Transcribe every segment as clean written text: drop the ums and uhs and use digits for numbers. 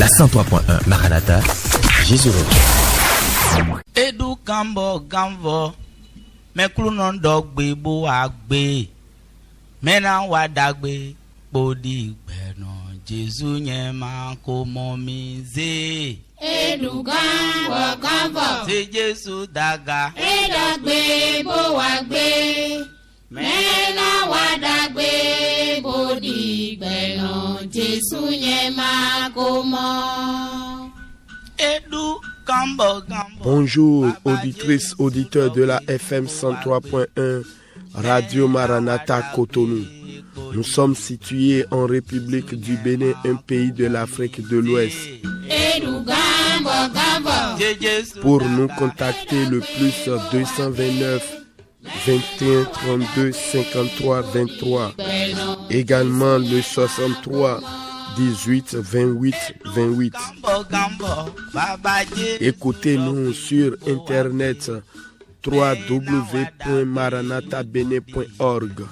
La 103.1 Maranatha, Jésus revient. Edu kambo gamvo, meklunon dogbe bo agbe, mena wadagbe, bodi beno, Jésus nyema komomize. Edu gamvo, c'est Jésus daga, edagbe bo agbe, mena wadagbe, bodi beno, Jésus nyema komo. Edu kambo gambo. Bonjour, auditrices, auditeurs de la FM 103.1, Radio Maranatha Cotonou. Nous sommes situés en République du Bénin, un pays de l'Afrique de l'Ouest. Pour nous contacter, le plus 229 21 32 53 23. Également le 63 18 28 28. Écoutez-nous sur internet www.maranathabene.org.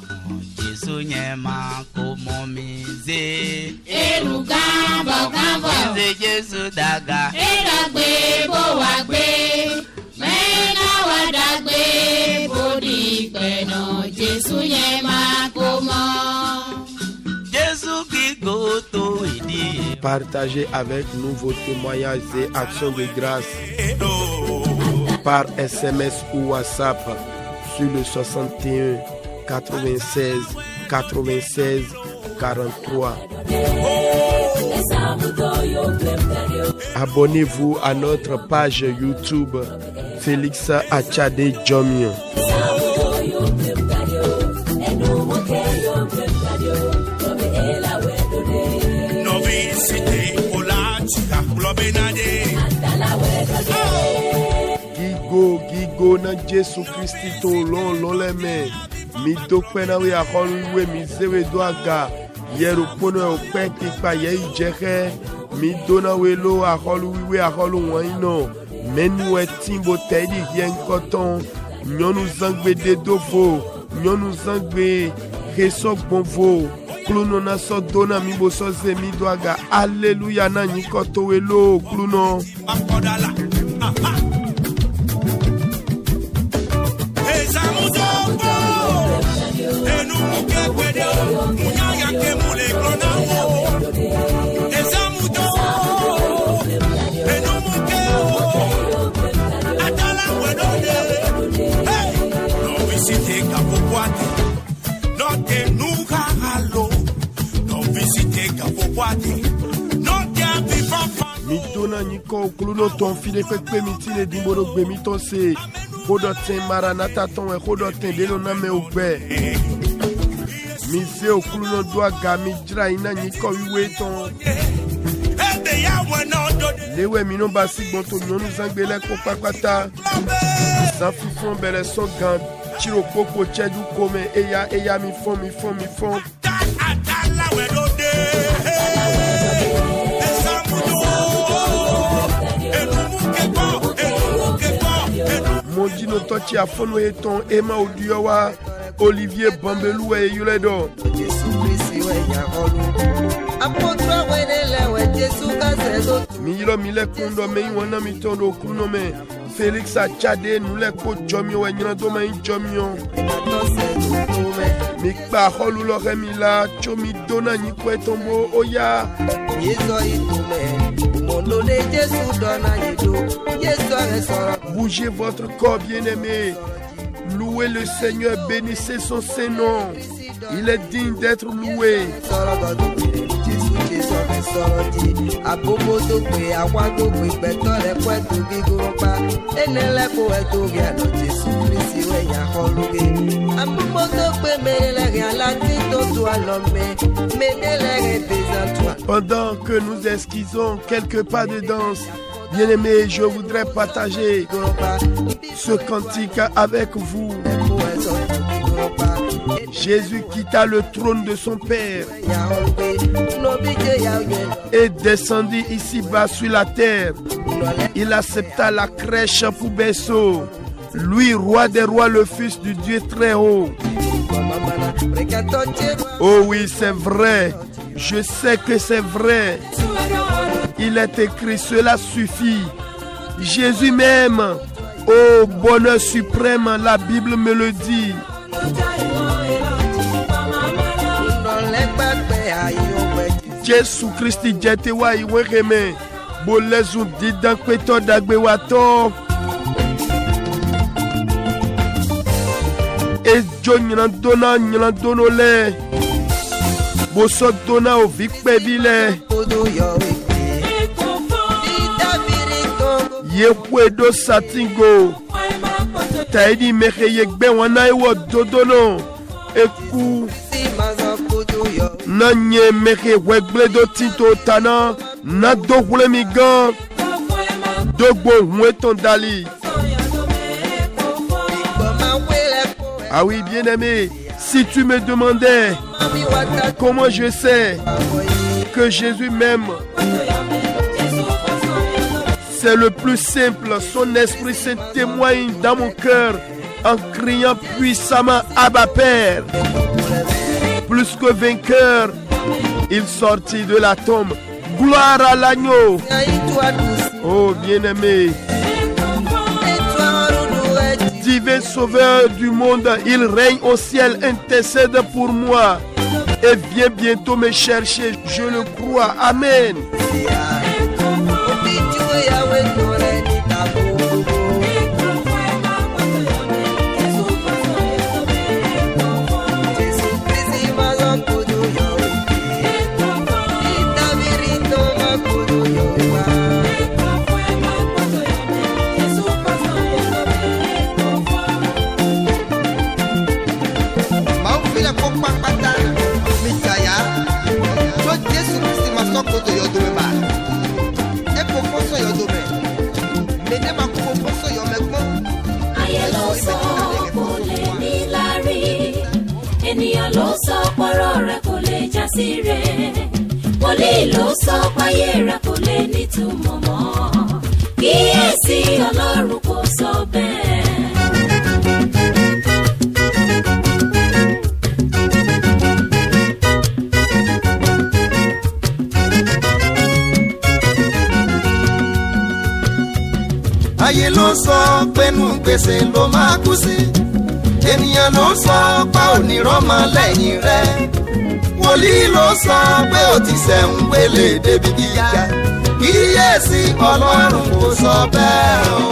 Partagez avec nous vos témoignages et actions de grâce par SMS ou WhatsApp sur le 61 96 96 43. Abonnez-vous à notre page YouTube Félix Achade Djomio. Gigo na Jésus Christ to lon leme mi do pena we akolu we mi zewe do aga yeru pono o pe kipa ye ijeke mi do na we lo akolu we akolu won ino menu e timbo tedi yen koton nyonu zangbe de dofo nyonu zangbe keso bonvo kluno na so dona mi bo so ze mi do aga alleluia na nyikoto we lo kluno Mitona niko kluno ton file pepe mitine dimoro gbe mitose kodoten Maranatha ton e kodoten de lona me ogbe mise okluno doa gami jra ina niko wiwe ton lewe mino basi bonto nyonu zangbele ko pakwata san fifon bele so gan chiro popo chedu kome eya mi fon Mondino tochi afono eton ema odiowa Olivier Bambelou e yuledo Milo mile kundo me wana mitondo kuno me Félix Achade nule ko jomio e nyando me jomio Mikba holu lo remila chomi dona ni kwetombo oya Bougez votre corps bien-aimé. Louez le Seigneur, bénissez son Saint-Nom. Il est digne d'être loué. Pendant que nous esquissons quelques pas de danse, bien-aimés, je voudrais partager ce cantique avec vous. Jésus quitta le trône de son Père et descendit ici-bas sur la terre. Il accepta la crèche pour berceau. Lui, roi des rois, le fils du Dieu très haut. Oh oui, c'est vrai. Je sais que c'est vrai. Il est écrit, cela suffit. Jésus m'aime. Oh, bonheur suprême, la Bible me le dit. Jésus Christ jete wa iwe reme. Bolezu didan kweto dagbe wato. E jo nyan dono le. Boso dona o vikpe bile. Ye pwedo satingo. Taidi meke yekbe wana iwo dodono. Eku. Nanye meke wegle do tinto tana. Na dogule migan. Dogbo hueton dali. Ah oui, bien-aimé, si tu me demandais comment je sais que Jésus m'aime, c'est le plus simple. Son Esprit Saint témoigne dans mon cœur en criant puissamment Abba Père. Plus que vainqueur, il sortit de la tombe. Gloire à l'agneau. Oh, bien-aimé. Divin Sauveur du monde, il règne au ciel, intercède pour moi et viens bientôt me chercher, je le crois. Amen. Ènìyàn ló sọ pọ́rọ̀ rẹ̀ kò lè já sí rẹ̀, wòlíì ló sọ páyé rẹ̀ kò lè nítumọ̀ mọ́, kíyèsí Ọlọ́run kò sọ bẹ́ẹ̀. Ayé ló sọ pé nù gbèsè ló máa kú sí. Ènìyàn ló sọ pé ò ní rọ́mọ lẹ́yìn rẹ̀. Wòlíì ló sọ pé ó ti sẹ̀hún wélé débi gíga. Kíyèsí Ọlọ́run kò sọ bẹ́ẹ̀ o.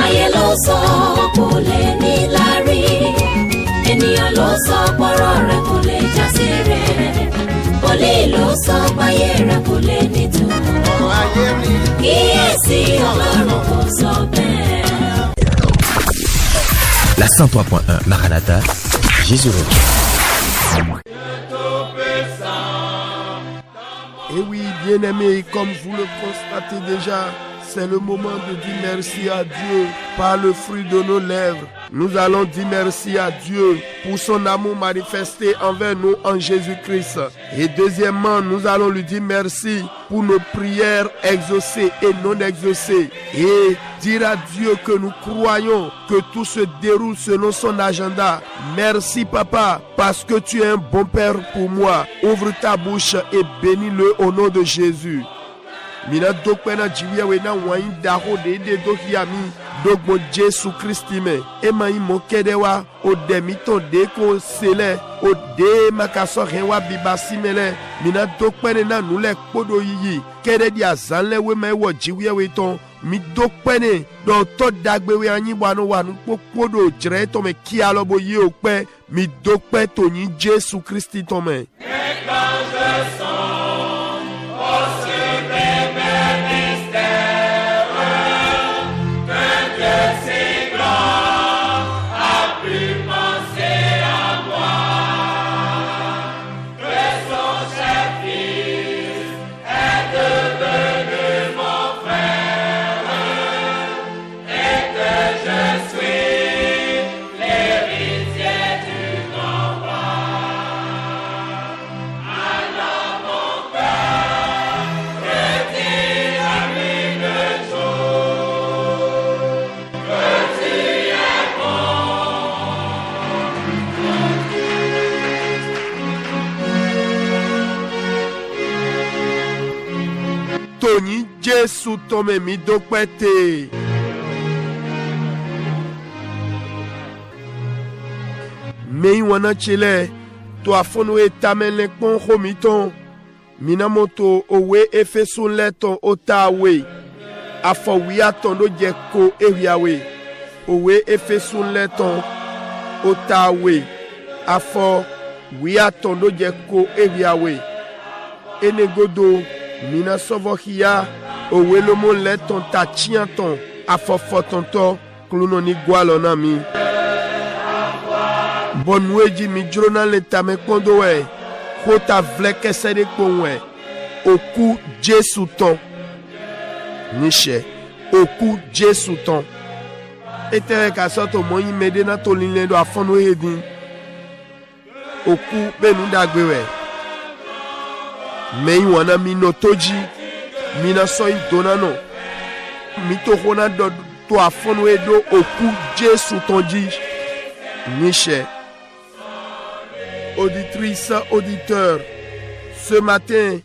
Ayé ló sọ kò lè ní lárí, ènìyàn ló sọ pọ́rọ̀ rẹ̀ kò lè já sí rẹ̀, wòlíì ló sọ páyé rẹ̀ kò lè nítumọ̀, kíyèsí Ọlọ́run kò sọ bẹ́ẹ̀. La 103.1 Maranatha, Jésus revient. Et oui, bien-aimé, comme vous le constatez déjà, c'est le moment de dire merci à Dieu par le fruit de nos lèvres. Nous allons dire merci à Dieu pour son amour manifesté envers nous en Jésus-Christ. Et deuxièmement, nous allons lui dire merci pour nos prières exaucées et non exaucées. Et dire à Dieu que nous croyons que tout se déroule selon son agenda. Merci Papa, parce que tu es un bon Père pour moi. Ouvre ta bouche et bénis-le au nom de Jésus. Mina dokpena jiwia wena wain daho de dokiami dogmo Jésus Christ me ema imo kedewa o demito de ko sele o de makaso hewa bibasi mele mina dokpene na nule kodo yiyi kede di azanle we me wo jiwia we ton mi dokpene do to dagbe we anyi wanu kodo jre to me kialo bo yi okpe mi dokpe to ni Jésus Christ to me. Tony Jésus tome mi dokwete. Mei wana chile to afono etamele kon homiton. Minamoto owe efesun leton otawe. Afo wiaton do jeko eriawe. Owe efesun leton otawe. Afo wiaton do jeko eriawe. Enegodo mina sovohia owe lomo leton tachianton. Afo fotonto klunoni gwalonami. Bonweji mi drona le tame kondo we. Kota vleke sede konwe. Oku Jesu ton. Niche. Oku Jesu ton. Etere kasoto monyi mede na to linle do afono edin. Oku benu dagbewe. Mei wana mi notoji. Mina soy donano. Mi to hona do to afono edo oku Jesu ton di. Niche. Auditrices, auditeurs, ce matin,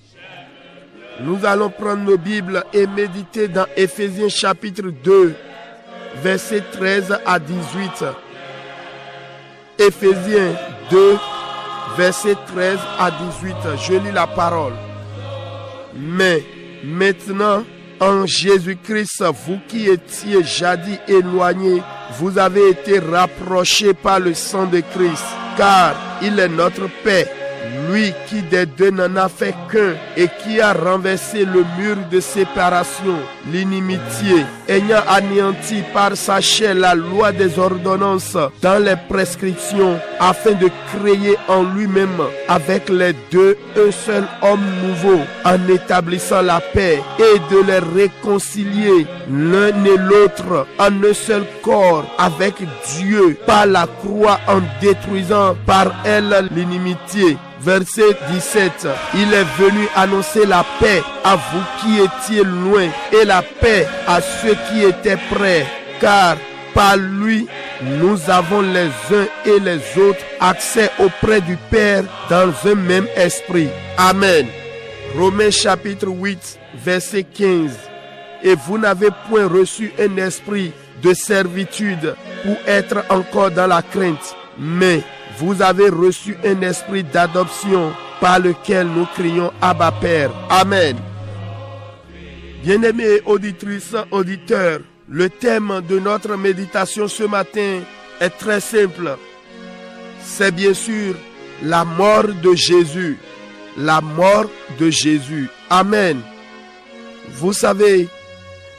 nous allons prendre nos Bibles et méditer dans Éphésiens chapitre 2, versets 13 à 18. Éphésiens 2, versets 13 à 18. Je lis la parole. Mais maintenant, en Jésus-Christ, vous qui étiez jadis éloignés, vous avez été rapprochés par le sang de Christ. Car il est notre paix, lui qui des deux n'en a fait qu'un et qui a renversé le mur de séparation, l'inimitié, ayant anéanti par sa chair la loi des ordonnances dans les prescriptions, afin de créer en lui-même avec les deux un seul homme nouveau, en établissant la paix et de les réconcilier l'un et l'autre en un seul corps avec Dieu par la croix, en détruisant par elle l'inimitié. Verset 17. Il est venu annoncer la paix à vous qui étiez loin et la paix à ceux qui étaient près, car par lui, nous avons les uns et les autres accès auprès du Père dans un même esprit. Amen. Romains chapitre 8, verset 15. Et vous n'avez point reçu un esprit de servitude pour être encore dans la crainte, mais vous avez reçu un esprit d'adoption par lequel nous crions Abba Père. Amen. Bien-aimés auditrices, auditeurs, le thème de notre méditation ce matin est très simple. C'est bien sûr la mort de Jésus. La mort de Jésus. Amen. Vous savez,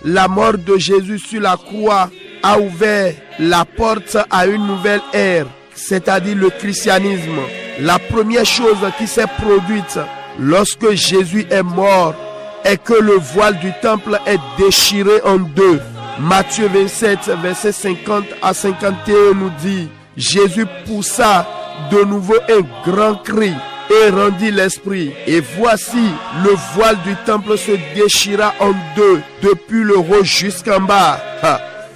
la mort de Jésus sur la croix a ouvert la porte à une nouvelle ère, c'est-à-dire le christianisme. La première chose qui s'est produite lorsque Jésus est mort est que le voile du temple est déchiré en deux. Matthieu 27, verset 50 à 51 nous dit: Jésus poussa de nouveau un grand cri et rendit l'esprit. Et voici, le voile du temple se déchira en deux, depuis le haut jusqu'en bas.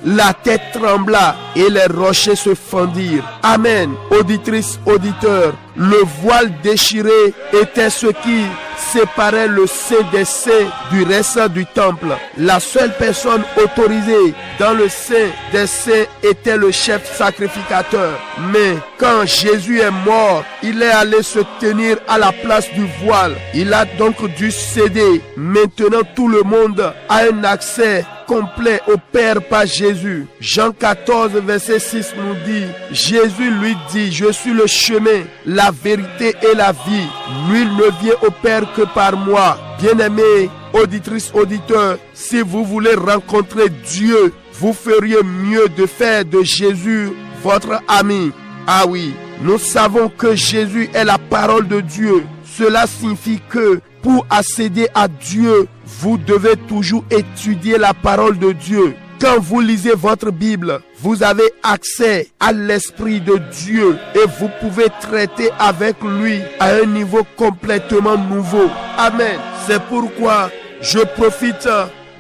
La tête trembla et les rochers se fendirent. Amen. Auditrices, auditeurs, le voile déchiré était ce qui séparait le Saint des Saints du reste du temple. La seule personne autorisée dans le Saint des Saints était le chef sacrificateur. Mais quand Jésus est mort, il est allé se tenir à la place du voile. Il a donc dû céder. Maintenant, tout le monde a un accès complet au Père par Jésus. Jean 14, verset 6 nous dit: Jésus lui dit: je suis le chemin, la vérité et la vie. Nul ne vient au Père que par moi. Bien-aimés, auditrices, auditeurs, si vous voulez rencontrer Dieu, vous feriez mieux de faire de Jésus votre ami. Ah oui, nous savons que Jésus est la parole de Dieu. Cela signifie que pour accéder à Dieu, vous devez toujours étudier la parole de Dieu. Quand vous lisez votre Bible, vous avez accès à l'Esprit de Dieu et vous pouvez traiter avec lui à un niveau complètement nouveau. Amen. C'est pourquoi je profite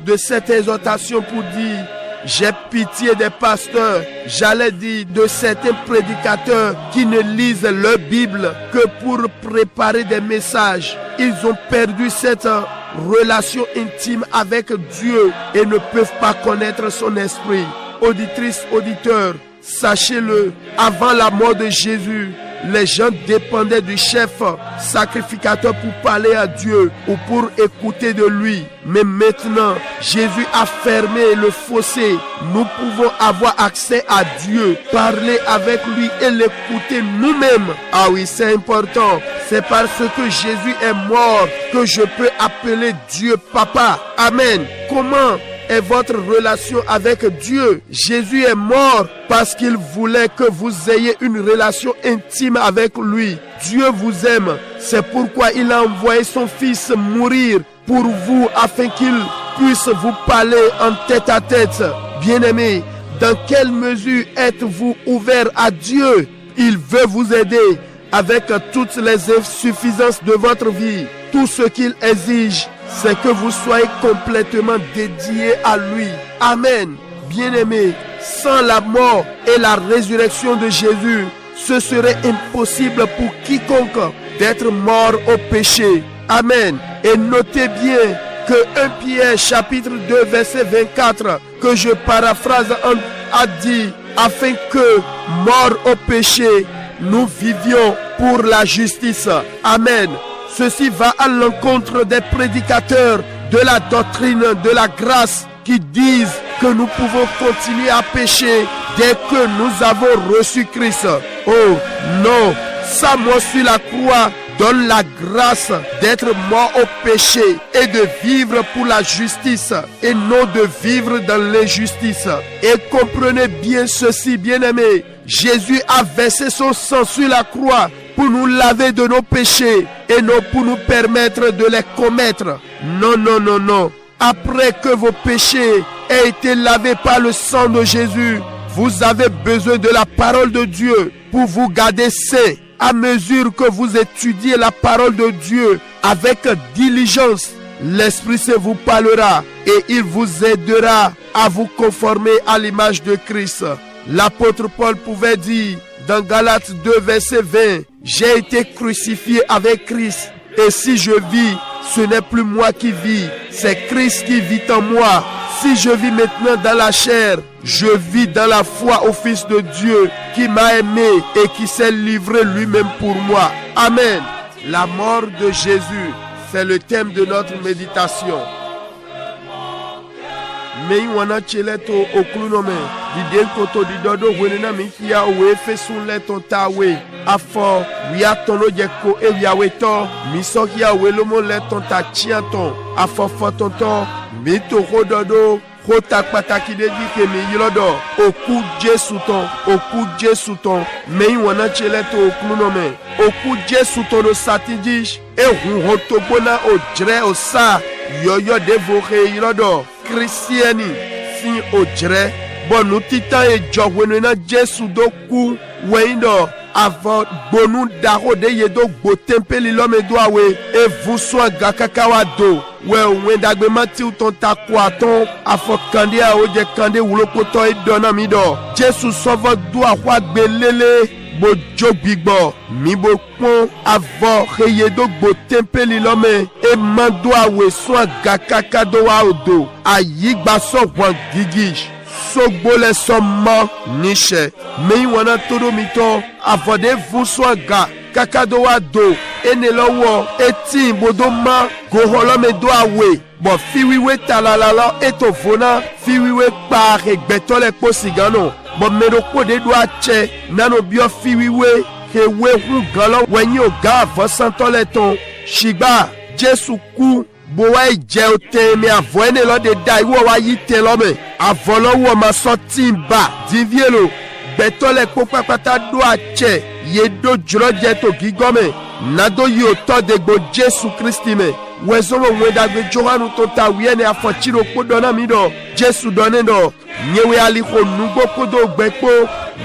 de cette exhortation pour dire: j'ai pitié des pasteurs, j'allais dire de certains prédicateurs qui ne lisent leur Bible que pour préparer des messages. Ils ont perdu cette relation intime avec Dieu et ne peuvent pas connaître son esprit. Auditrices, auditeurs, sachez-le, avant la mort de Jésus, les gens dépendaient du chef sacrificateur pour parler à Dieu ou pour écouter de lui. Mais maintenant, Jésus a fermé le fossé. Nous pouvons avoir accès à Dieu, parler avec lui et l'écouter nous-mêmes. Ah oui, c'est important. C'est parce que Jésus est mort que je peux appeler Dieu Papa. Amen. Comment est votre relation avec Dieu? Jésus est mort parce qu'il voulait que vous ayez une relation intime avec lui. Dieu vous aime. C'est pourquoi il a envoyé son Fils mourir pour vous afin qu'il puisse vous parler en tête à tête. Bien-aimés, dans quelle mesure êtes-vous ouvert à Dieu? Il veut vous aider avec toutes les insuffisances de votre vie. Tout ce qu'il exige, c'est que vous soyez complètement dédiés à lui. Amen. Bien-aimés, sans la mort et la résurrection de Jésus, ce serait impossible pour quiconque d'être mort au péché. Amen. Et notez bien que 1 Pierre chapitre 2 verset 24, que je paraphrase, a dit, afin que, mort au péché, nous vivions pour la justice. Amen. Ceci va à l'encontre des prédicateurs de la doctrine de la grâce qui disent que nous pouvons continuer à pécher dès que nous avons reçu Christ. Oh non, sa mort sur la croix donne la grâce d'être mort au péché et de vivre pour la justice et non de vivre dans l'injustice. Et comprenez bien ceci, bien-aimés, Jésus a versé son sang sur la croix pour nous laver de nos péchés et non pour nous permettre de les commettre. Non, non, non, non. Après que vos péchés aient été lavés par le sang de Jésus, vous avez besoin de la parole de Dieu pour vous garder saints. À mesure que vous étudiez la parole de Dieu avec diligence, l'Esprit Saint vous parlera et il vous aidera à vous conformer à l'image de Christ. L'apôtre Paul pouvait dire dans Galates 2 verset 20, « J'ai été crucifié avec Christ et si je vis, ce n'est plus moi qui vis, c'est Christ qui vit en moi. Si je vis maintenant dans la chair, je vis dans la foi au Fils de Dieu qui m'a aimé et qui s'est livré lui-même pour moi. » Amen. La mort de Jésus, c'est le thème de notre méditation. Mais wana cheleto oklunome diden koto didodo wenena mikia we fesun leton tawe afo wia tono jeko e wiawe to misokia welomo leton ta chianton afo fotonton mito rododo Kota pataki de di ke mi yilodo oku Jesu ton me wana cheleto oklunome oku Jesu ton do satiji e hu hotobona o jre o sa yoyo devore yilodo Christiani sin ojre bonu titan e jogwenu na Jesu do ku weindo avant bonu daro de yedo gbo tempeli lo me do awe e vuso gakakawa do we wendagbe mati uton takwa ton afo kande a oje kande wulopoto e dona mi do Jesu sovo do akwa gbelele bo jogbigbo mi bo pon avant yedo gbo tempeli lo me e mando awe so gakaka do wa odo ayigba so wan gigish sogbo le sommo nishe me wana todo mito avode vuso ga kakado wa do ene lowo eti bodo ma goholo me do awe bo fiwiwe talalala eto fona fiwiwe pa regbeto le posigano bo mero kode do ache nano bio fiwiwe hewe hu galo wenyi o ga vosanto le ton shiba Jesu ku bowa je o te mi avo ene lo de da iwo wa yi te lo me avo lo wo ma so timba divielo beto le popa pata do ache ye do jro je to gigome nado yi o to de gbo Jesu Kristi me wezo mo wedagbe Johanu to ta wiene afochiro podona mi do Jesu done do nyewe ali ko nugbo podo gbepo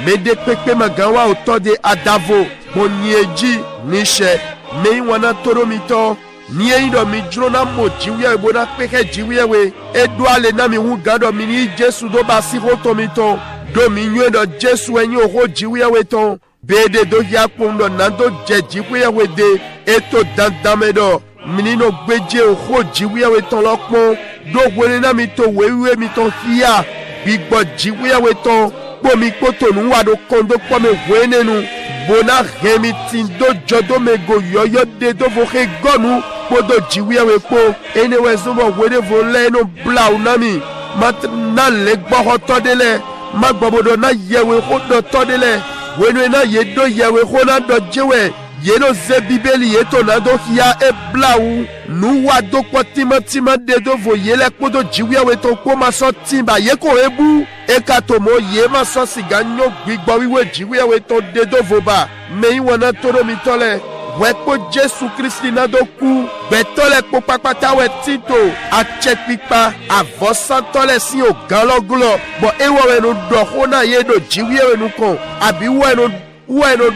mede pepe magawa o to de adavo monieji nishe me wana toro mito ni eindo mi drona mo jiwe bona peke jiwe edwale na mi wugado mi ni Jesu do basi hoto mi ton do mi nyendo Jesu enyi oho jiwe ton bede do yakundo nando je jiwe de eto dandamedo minino gbeje oho jiwe ton lokpon do wele na mi to wewe mi ton fia bigbo jiwe ton po mi poto nu wa do kondo po me wenenu bona remi tindo jodo me go yoyo de do vo he gonu podo jiwe po ene wezo mo wele vo le no blau nami mat na le gbo hoto dele magbobodo na yewe hodo to dele wenu na yedo yewe hona do jewe yeno ze bibeli yeto na do hia e blau nu wa do ko timatima de do vo yele podo jiwe to ko ma so timba ye ko ebu e ka to mo ye ma so siga nyo gbigbo wiwe jiwe to de do vo ba me wona toro mi tole we po Jesu Kristi na do ku betole po papata we tito a check pipa avosan tole si o galogulo bo e we no do hona ye do jiwe nu kon abi we no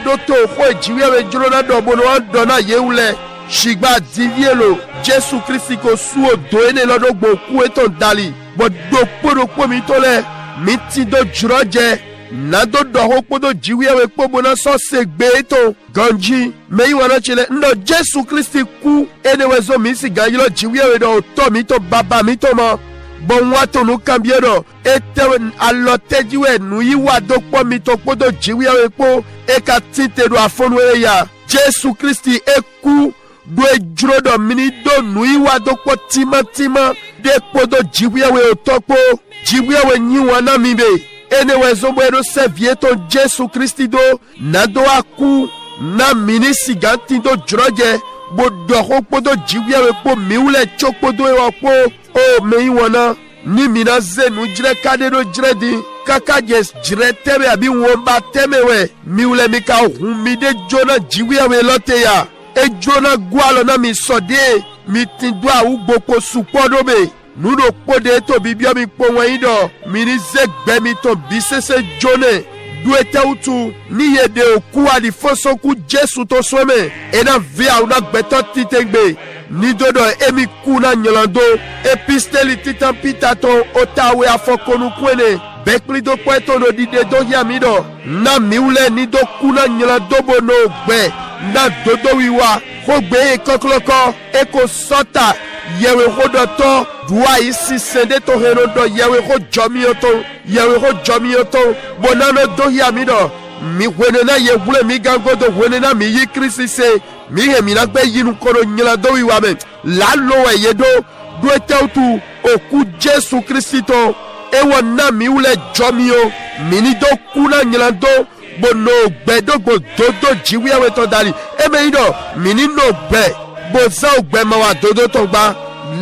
do to ho jiwe juro do bo no do na ye ule shigba divielo Jesu Kristi ko su o do ene lodo gbo ku eto dali bo do po mi tole mi ti do juroje na do ho podo jiwe po bona so segbe to ganji me wana chile ndo Jesu Kristi ku ene wezo mi si gayilo jiwe do to mi to baba mi to mo bon wato no cambiero ete alote jiwe nu yiwa do po mi to podo jiwe po e ka tinte do afonu ya Jesu Kristi eku do ejuro do mini do nu yiwa do po timatima de podo jiwe to po jiwe nyi wana mi be ene wezo mwero sevieto Jesu Kristi do na do aku na minisi ganti do droge bo doho podo jiwe po miule chopodo e po o mei wana ni mina zenu jire kade do jire di kaka jes jire teme abi womba teme we miule mika humide jona jiwe lote ya e jona gwalo na mi sode mi tindwa ugbo po supodo be nuno pode to bibia mi po waido mini zegbe mi to bisese jone duete utu ni yede oku adi foso ku Jesu to some ena via una gbeto titengbe ni dodo emi kuna nyolando episteli titan pitaton otawe afokonu kwene bekli do kweto no dide do yamido na miule ni do kuna nyolando bono gbe na dodo wiwa ko gbe kokloko eko sota yewe hodoto dua isi sende to herodo yewe ho jomioto bonano do yamido mi wenena ye wule mi gangodo wenena mi yi Kristi se mi he mi nagbe yinu koro nyila do wi wame la lo yedo do etautu oku Jesu Kristi to ewo na mi wule jomio mini do kuna nyila do bono gbedo dodo jiwe we to dali eme ido mini no gbe boza ogbe ma wa dodo to gba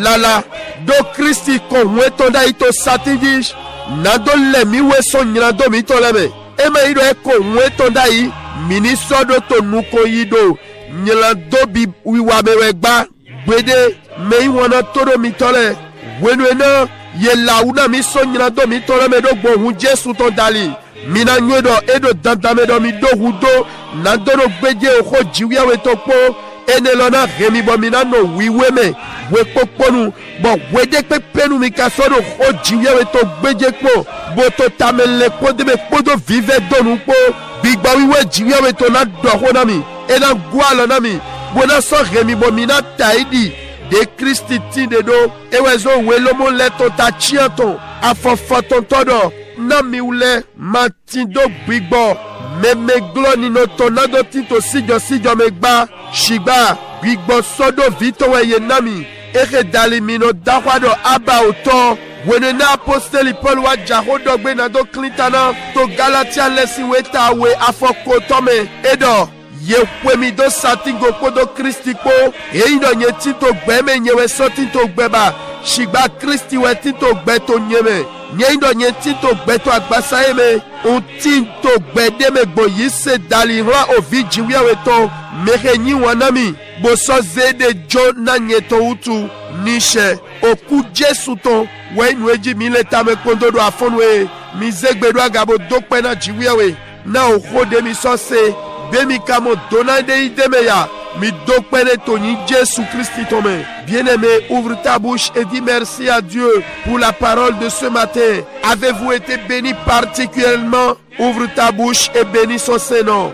lala do Kristi ko weto da ito satidish na do le mi we so nyina do mi to leme eme ido e ko weto da yi mini sodo to nuko yido nyila do bi wiwa mewe gba gbede me wona toro mi tole wenwena ye launa mi so nyina do mi to leme do gbo hu Jesu to dali mina nyedo edo dandame do mi do hudo na do no gbeje o jiwe we to po ene lona remi bo mina no wiwe me we poponu bo wede pe penu mi kasoro o jiwe we to gbeje po bo to tamele po de me podo vive donu po bigba wiwe jiwe we to na do ho na mi ena gwalo na mi bo na so remi bo mina taidi de Kristi tinde do ewezo we lomo leto ta chianto afofoton todo na mi ule matindo gbigbo meme gloni no tornado tito sijo me gba shigba gbigbo sodo vito weye nami eke dalimino dahwado aba oto wene na apostoli Paul wa jahodo gbe na do Clintana to Galatia lesi weta we afoko tome edo ye kwemi do satingo kodo Kristi po eido nye tito gbeme nyewe so tito gbeba shigba Kristi we tito gbeto nyeme nyeindo nye tito gbeto agbasa eme un tinto gbedeme gbo yise dali ra ovi jiwe weto meke nyi wanami bo so zede jo na nyeto utu nishe oku Jesu to we nweji mi leta me kondodo afonwe mi zegbedo agabo dokpe na jiwe we na ohode mi so se bemi kamo donande ideme ya Mi dokpene toni Jésus Christ tome. Bien-aimé, ouvre ta bouche et dis merci à Dieu pour la parole de ce matin. Avez-vous été béni particulièrement? Ouvre ta bouche et bénis son Saint-Nom.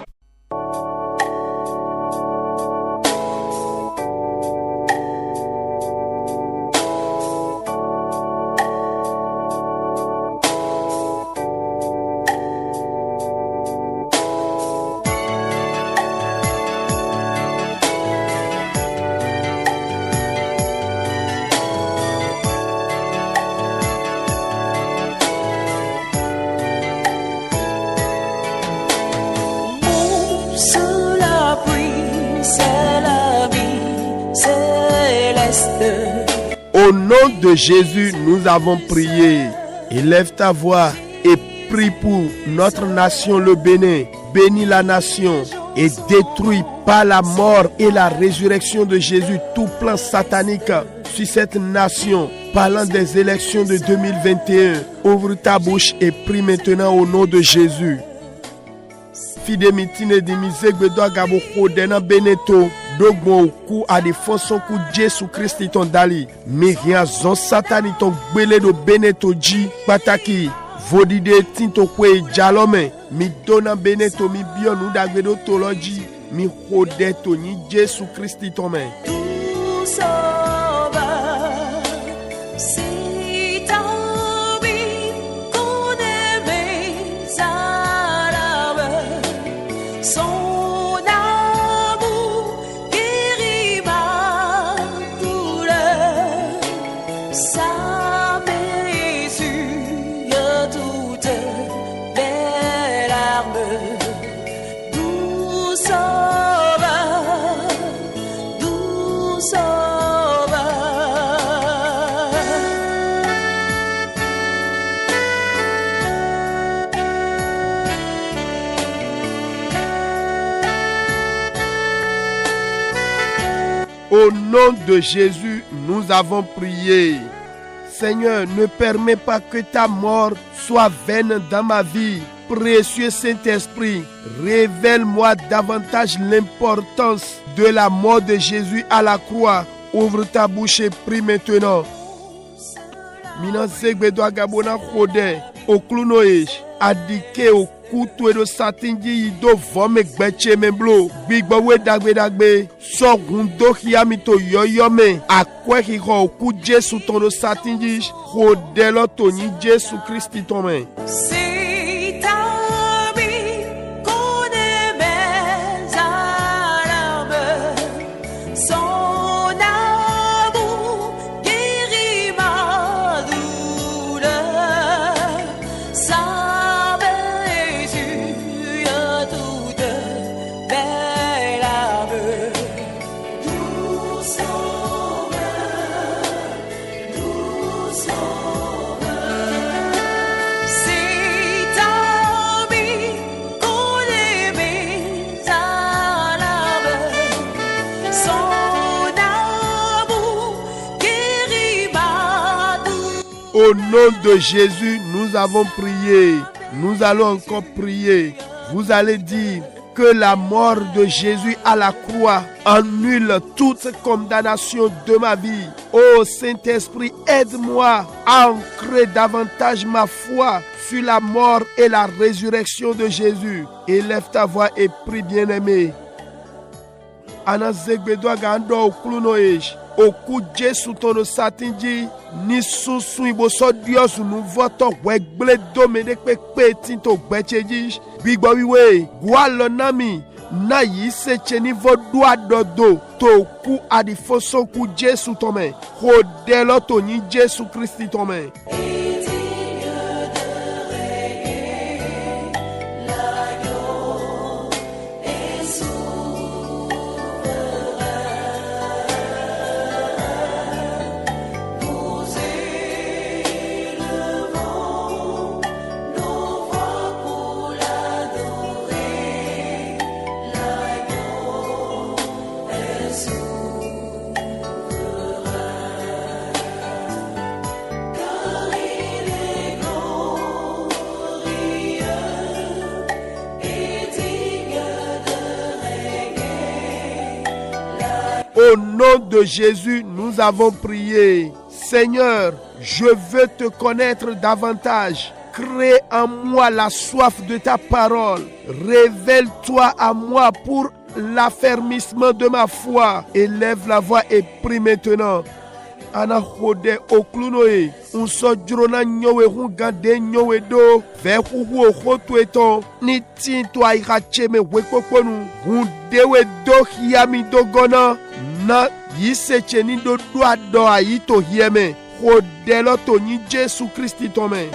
Au nom de Jésus, nous avons prié. Élève ta voix et prie pour notre nation, le Bénin. Bénis la nation et détruis par la mort et la résurrection de Jésus tout plan satanique sur cette nation. Parlant des élections de 2021, ouvre ta bouche et prie maintenant au nom de Jésus. Fidemitine di mizegbe do agabo kodena beneto dogmo ku adifonson ku Jésus Christ ton dali mirian zon satani ton gbele do beneto ji pataki vodide tinto kwe jalome mi dona beneto mi bion ou dagbe do toloji mi kodeto ni Jésus Christ ton men. Au nom de Jésus, nous avons prié. Seigneur, ne permets pas que ta mort soit vaine dans ma vie. Précieux Saint-Esprit, révèle-moi davantage l'importance de la mort de Jésus à la croix. Ouvre ta bouche et prie maintenant. Minan segbe do agabona khode oklunoej adike okutu edo satinji do vome gbeche memblo gbigbo we dagbe so gundo hiamito yoyome akwe hiho oku Jésus ton do satinji khode lo toni Jésus Christ ton men. Au nom de Jésus, nous avons prié. Nous allons encore prier. Vous allez dire que la mort de Jésus à la croix annule toute condamnation de ma vie. Ô Saint-Esprit, aide-moi à ancrer davantage ma foi sur la mort et la résurrection de Jésus. Élève ta voix et prie, bien-aimé. Anazegbedo gando oklunoej. Oku Jésus ton satinji ni susu iboso Dios nu voto wegble domene pepe tinto gbecheji gbigbo wiwe gwalo nami na yi se cheni vodua dodo to ku adifoso ku Jésus ton men hodelo to ni Jésus Christ ton men. nom de Jésus, nous avons prié. Seigneur, je veux te connaître davantage. Crée en moi la soif de ta parole. Révèle-toi à moi pour l'affermissement de ma foi. Élève la voix et prie maintenant. Ana hode oklunoe unso drona nyowe hungande nyowe do ve huhu ohoto eton ni tinto airacheme wekpokponu hundewe do hiami dogona na yiseche ni do do ayito hieme hodelo to ni Jésus Christ tome.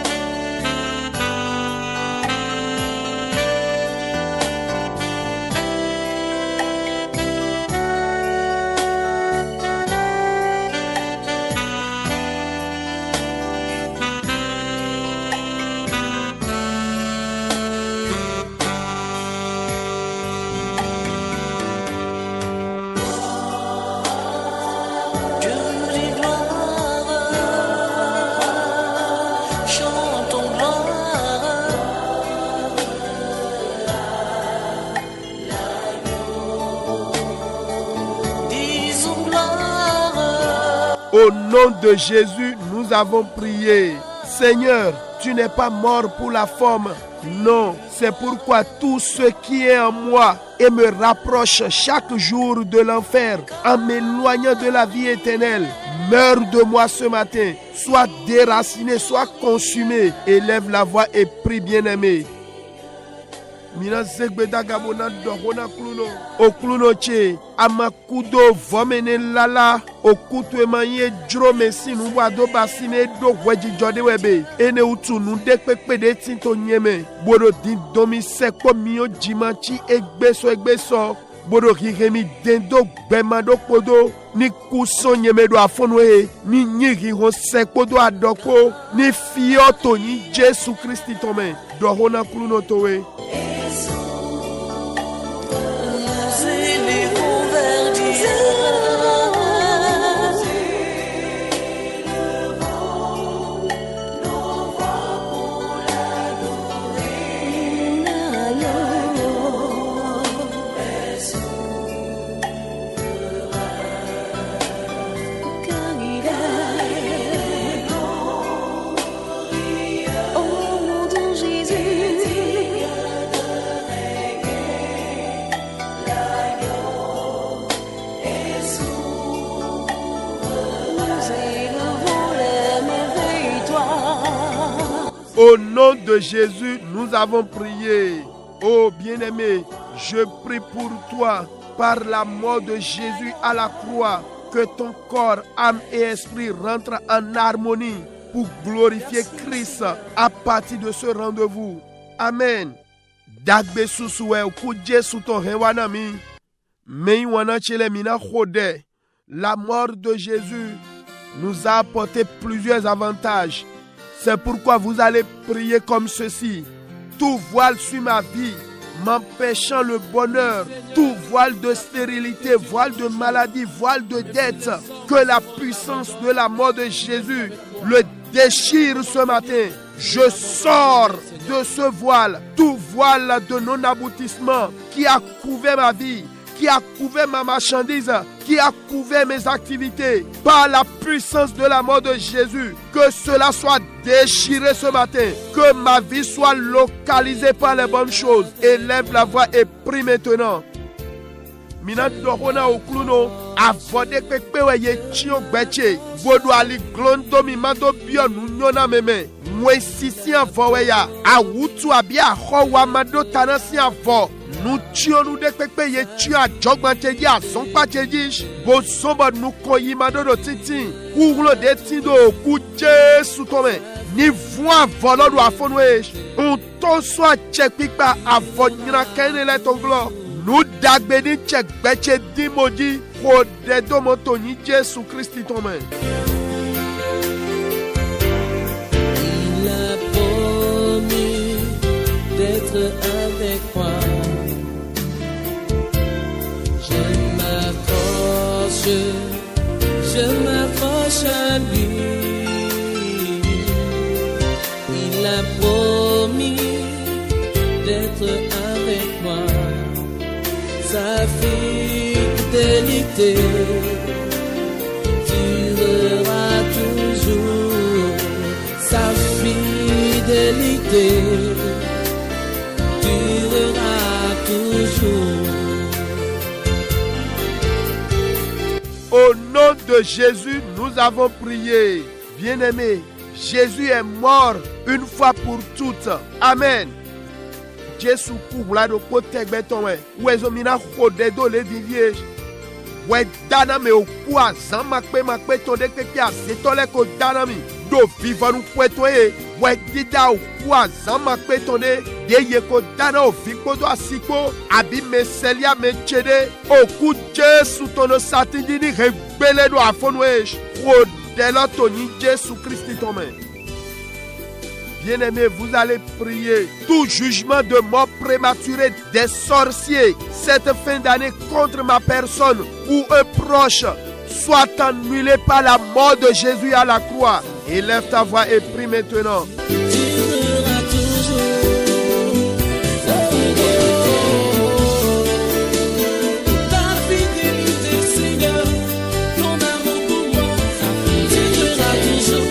Au nom de Jésus, nous avons prié. Seigneur, tu n'es pas mort pour la forme. Non, c'est pourquoi tout ce qui est en moi et me rapproche chaque jour de l'enfer en m'éloignant de la vie éternelle, meurt de moi ce matin, soit déraciné, soit consumé. Élève la voix et prie, bien-aimé. Mina zegbeda gabona dohona kluno okluno che amakudo vomene lala okutu emanye drome sinu wado basine do weji jode webe ene utu nu dekpepe de tinto nyeme bodo din domi sekpo mio jimanchi egbeso bodo hiremi dendo gbemado podo ni kuso nyeme do afonwe ni nyiri ho sekpo do adoko ni fioto ni Jésus Christ tome dohona kluno towe. Au nom de Jésus, nous avons prié. Oh bien-aimé, je prie pour toi, par la mort de Jésus à la croix, que ton corps, âme et esprit rentrent en harmonie pour glorifier Christ à partir de ce rendez-vous. Amen. Dagbe susuwe ukuje suto hewanami. Meiwana chele mina khode. La mort de Jésus nous a apporté plusieurs avantages. C'est pourquoi vous allez prier comme ceci. Tout voile sur ma vie, m'empêchant le bonheur, tout voile de stérilité, voile de maladie, voile de dette, que la puissance de la mort de Jésus le déchire ce matin. Je sors de ce voile, tout voile de non-aboutissement qui a couvert ma vie, qui a couvert ma marchandise, qui a couvert mes activités, par la puissance de la mort de Jésus, que cela soit déchiré ce matin, que ma vie soit localisée par les bonnes choses. Élève la voix et prie maintenant. Mina dohona okluno avode pepewe ye chio gbeche bodo ali glondo mi mando bio nunyona meme mwe sisi avoweya awutu abia howa mando tanasi avo nu chio nu de pepe ye chio ajogbanteji asonpateji bo sombo nu koyi mando do titi kulo de tindo ku Jésus tome ni voix volo do afonwe on to so chepipa avonyina kenele tonglo. Nous dagbeni tchek beche dimodi kode domoto ni Jésus Christ tome. Il a promis d'être avec moi. Je m'accroche à lui. Il a promis d'être avec moi. Sa fidélité vérité durera toujours. Au nom de Jésus, nous avons prié. Bien-aimés, Jésus est mort une fois pour toutes. Amen. Jésus couvre de côté béton. Où est-ce que vous avez dit? Ouais, dana me okua zama kpe ma kpe to de keke asetole ko dana mi do viva nu kweto e ouais dida okua zama kpe to de ye ko dana o viko do asiko abi me selia me chede oku Jesu tono satindini rebele do afonu e o de la toni Jésus Christ ton main. Bien-aimés, vous allez prier tout jugement de mort prématuré des sorciers cette fin d'année contre ma personne ou un proche soit annulé par la mort de Jésus à la croix. Élève ta voix et prie maintenant. Durera toujours. Ta fidélité, Seigneur, ton amour pour moi, durera toujours.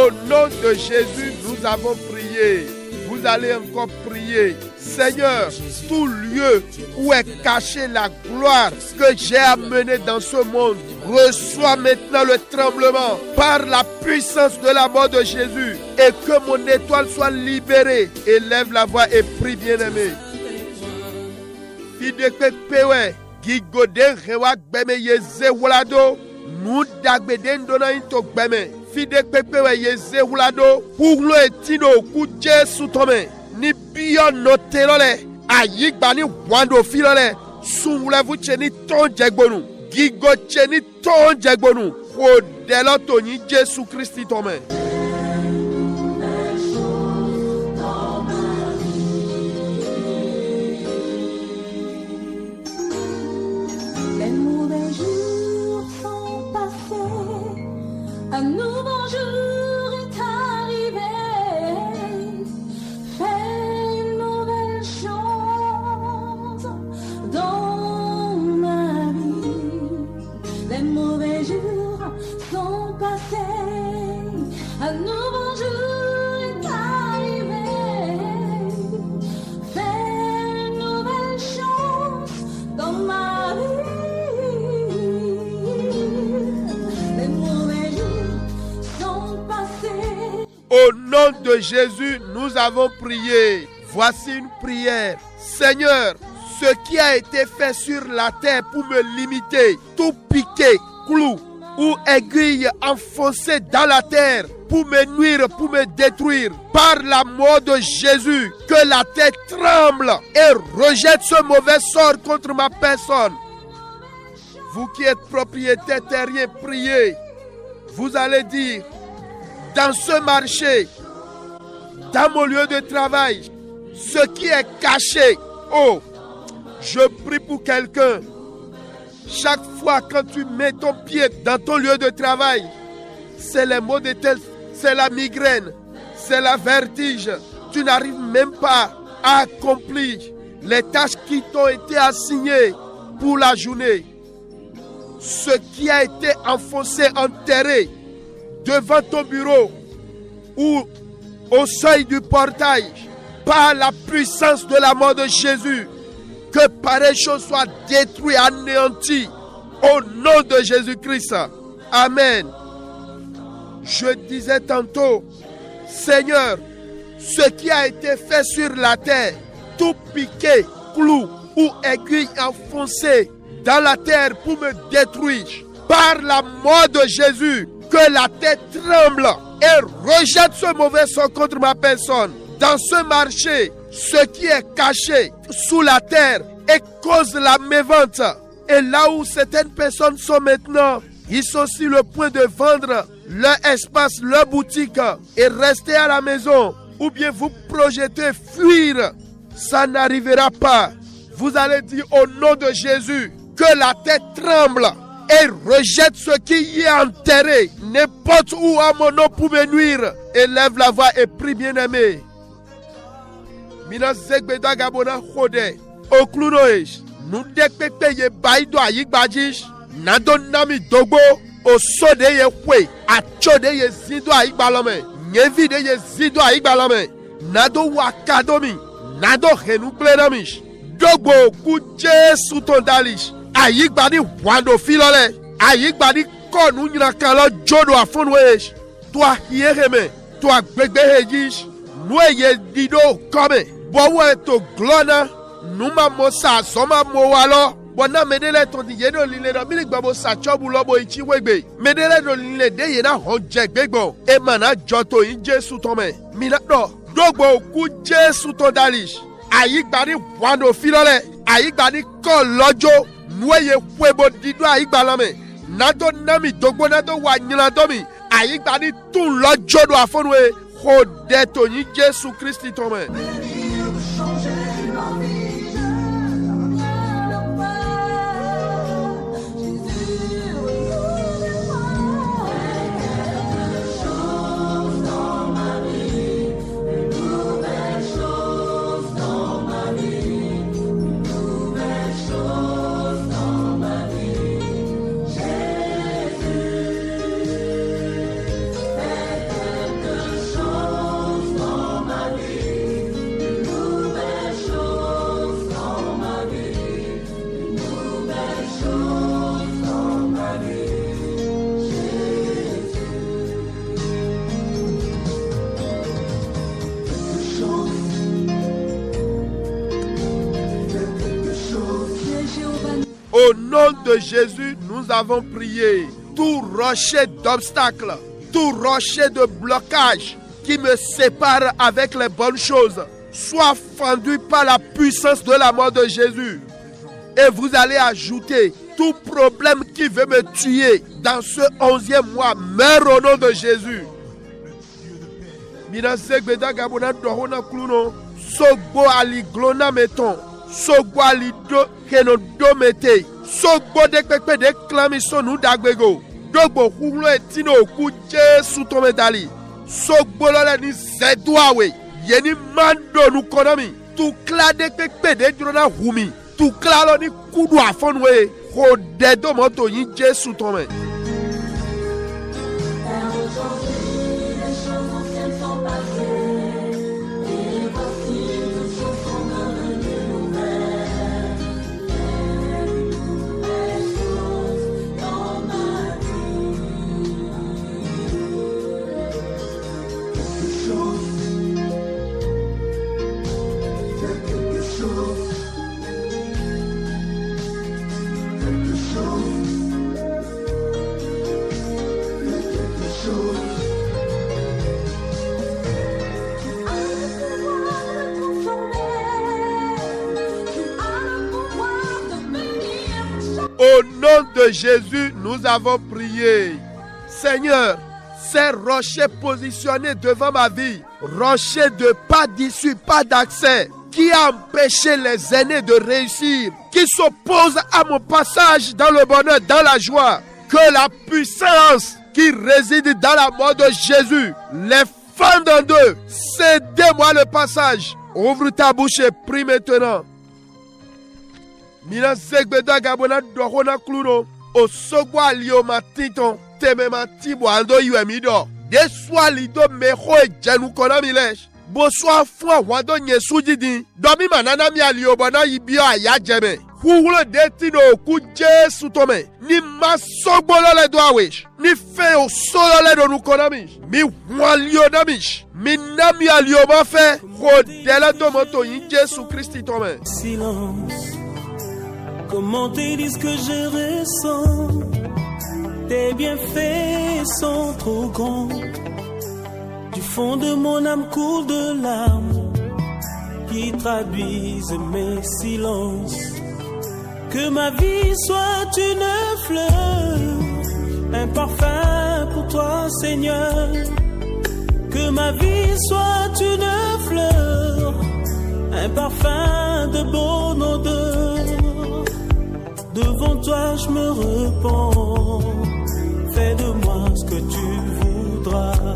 Au nom de Jésus, nous avons prié. Vous allez encore prier. Seigneur, tout lieu où est cachée la gloire que j'ai amenée dans ce monde, reçois maintenant le tremblement par la puissance de la mort de Jésus et que mon étoile soit libérée. Élève la voix et prie, bien-aimé. Fidekpewe, gigoden rewa gbeme yeze wulado, mudagbeden dona into gbeme. Fidekpewe yeze wulado, puglo etino ku Jesu tome. Ni biyo notelole, ayigbani wando filole, sunwulevu cheni ton jegbonu, gigo cheni ton jegbonu, kodelo toni Jesu Christi tome. Les mauvais jours sont passés, un nouveau jour est arrivé. Fais une nouvelle chose dans ma vie. Les mauvais jours sont passés, un nouveau jour est arrivé. Fais une nouvelle chose dans ma vie. Les mauvais jours sont passés. Au nom de Jésus, nous avons prié. Voici une prière. Seigneur, ce qui a été fait sur la terre pour me limiter, tout piqué, clou ou aiguille enfoncée dans la terre pour me nuire, pour me détruire, par la mort de Jésus, que la terre tremble et rejette ce mauvais sort contre ma personne. Vous qui êtes propriétaire terrien, priez. Vous allez dire, dans ce marché, dans mon lieu de travail, ce qui est caché, oh, je prie pour quelqu'un. Chaque fois quand tu mets ton pied dans ton lieu de travail, c'est les maux de tête, c'est la migraine, c'est la vertige. Tu n'arrives même pas à accomplir les tâches qui t'ont été assignées pour la journée. Ce qui a été enfoncé, enterré devant ton bureau ou au seuil du portail, par la puissance de la mort de Jésus, que pareille chose soit détruite, anéantie, au nom de Jésus-Christ. Amen. Je disais tantôt, Seigneur, ce qui a été fait sur la terre, tout piqué, clou ou aiguille enfoncée dans la terre pour me détruire, par la mort de Jésus, que la terre tremble et rejette ce mauvais sort contre ma personne. Dans ce marché, ce qui est caché sous la terre et cause la mévente. Et là où certaines personnes sont maintenant, ils sont sur le point de vendre leur espace, leur boutique et rester à la maison ou bien vous projetez fuir, ça n'arrivera pas. Vous allez dire au nom de Jésus que la terre tremble et rejette ce qui y est enterré, n'importe où à mon nom pour me nuire. Élève la voix et prie, bien-aimé. Mina zegbeda gabona khode oklunoish nu dekpepe ye baido ayigbajish nado nami dogbo osode ye kwe achode ye zido ayigbalome nyevide ye zido ayigbalome nado wakadomi nado henuklenamish dogbo ku Jesu tondalish ayigbani wando filole ayigbani konu nyakalo jodo afonwesh toi hiereme toi gbegbehejish noye dido come bowo to glona numa mosa soma mowalo bona medele to di yedo lile do mi gbabo sa chobu lobo ichi wegbe medele do lile de ye na honje gbegbo e mana joto in Jesu tome mi na do dogbo ku Jesu to dalish ayigbani wando filole ayigbani ko lojo noye kwebo dido ayigbalame nado nami dogbo nado wa nyina domi ayigbani tun lojo do afonwe Kode to yi Jesu Christi tome. Au nom de Jésus, nous avons prié. Tout rocher d'obstacle, tout rocher de blocage qui me sépare avec les bonnes choses, soit fendu par la puissance de la mort de Jésus. Et vous allez ajouter tout problème qui veut me tuer dans ce 11e mois, meurt au nom de Jésus. Sogbo ali glona meton, sogbo ali do keno do mete, sogbo de pepe de klamiso nu dagbego, dogbo hulo etino ku Jesu tomedali, sogbo lole ni zedwawe, yeni mando nu konomi, tu kla de pepe de drona humi, tu kla lo ni kudu afonwe, ho dedo moto yin Jesu tome. Au nom de Jésus, nous avons prié. Seigneur, ces rochers positionnés devant ma vie, rochers de pas d'issue, pas d'accès, qui a empêché les aînés de réussir, qui s'opposent à mon passage dans le bonheur, dans la joie, que la puissance qui réside dans la mort de Jésus les fende en deux. Cédez-moi le passage. Ouvre ta bouche et prie maintenant. Mina zegbeda gabona dohona kluno osogwa lioma titon temema tibo ando yuemido deswa lido meho ejenu kona milesh boswa fwa wando nyesuji di domi manana mi aliobona yibio ayajeme huhulo detino ku Jesu tome ni masogbolo le doawish ni fe osolo le donu kona mish mi walio namish mi nami alioma fe hodela domoto yin Jesu Christi tome. Silence. Comment te dire ce que je ressens? Tes bienfaits sont trop grands. Du fond de mon âme coule de larmes qui traduisent mes silences. Que ma vie soit une fleur, un parfum pour toi, Seigneur. Que ma vie soit une fleur, un parfum de bonne odeur. Devant toi je me repens, fais de moi ce que tu voudras.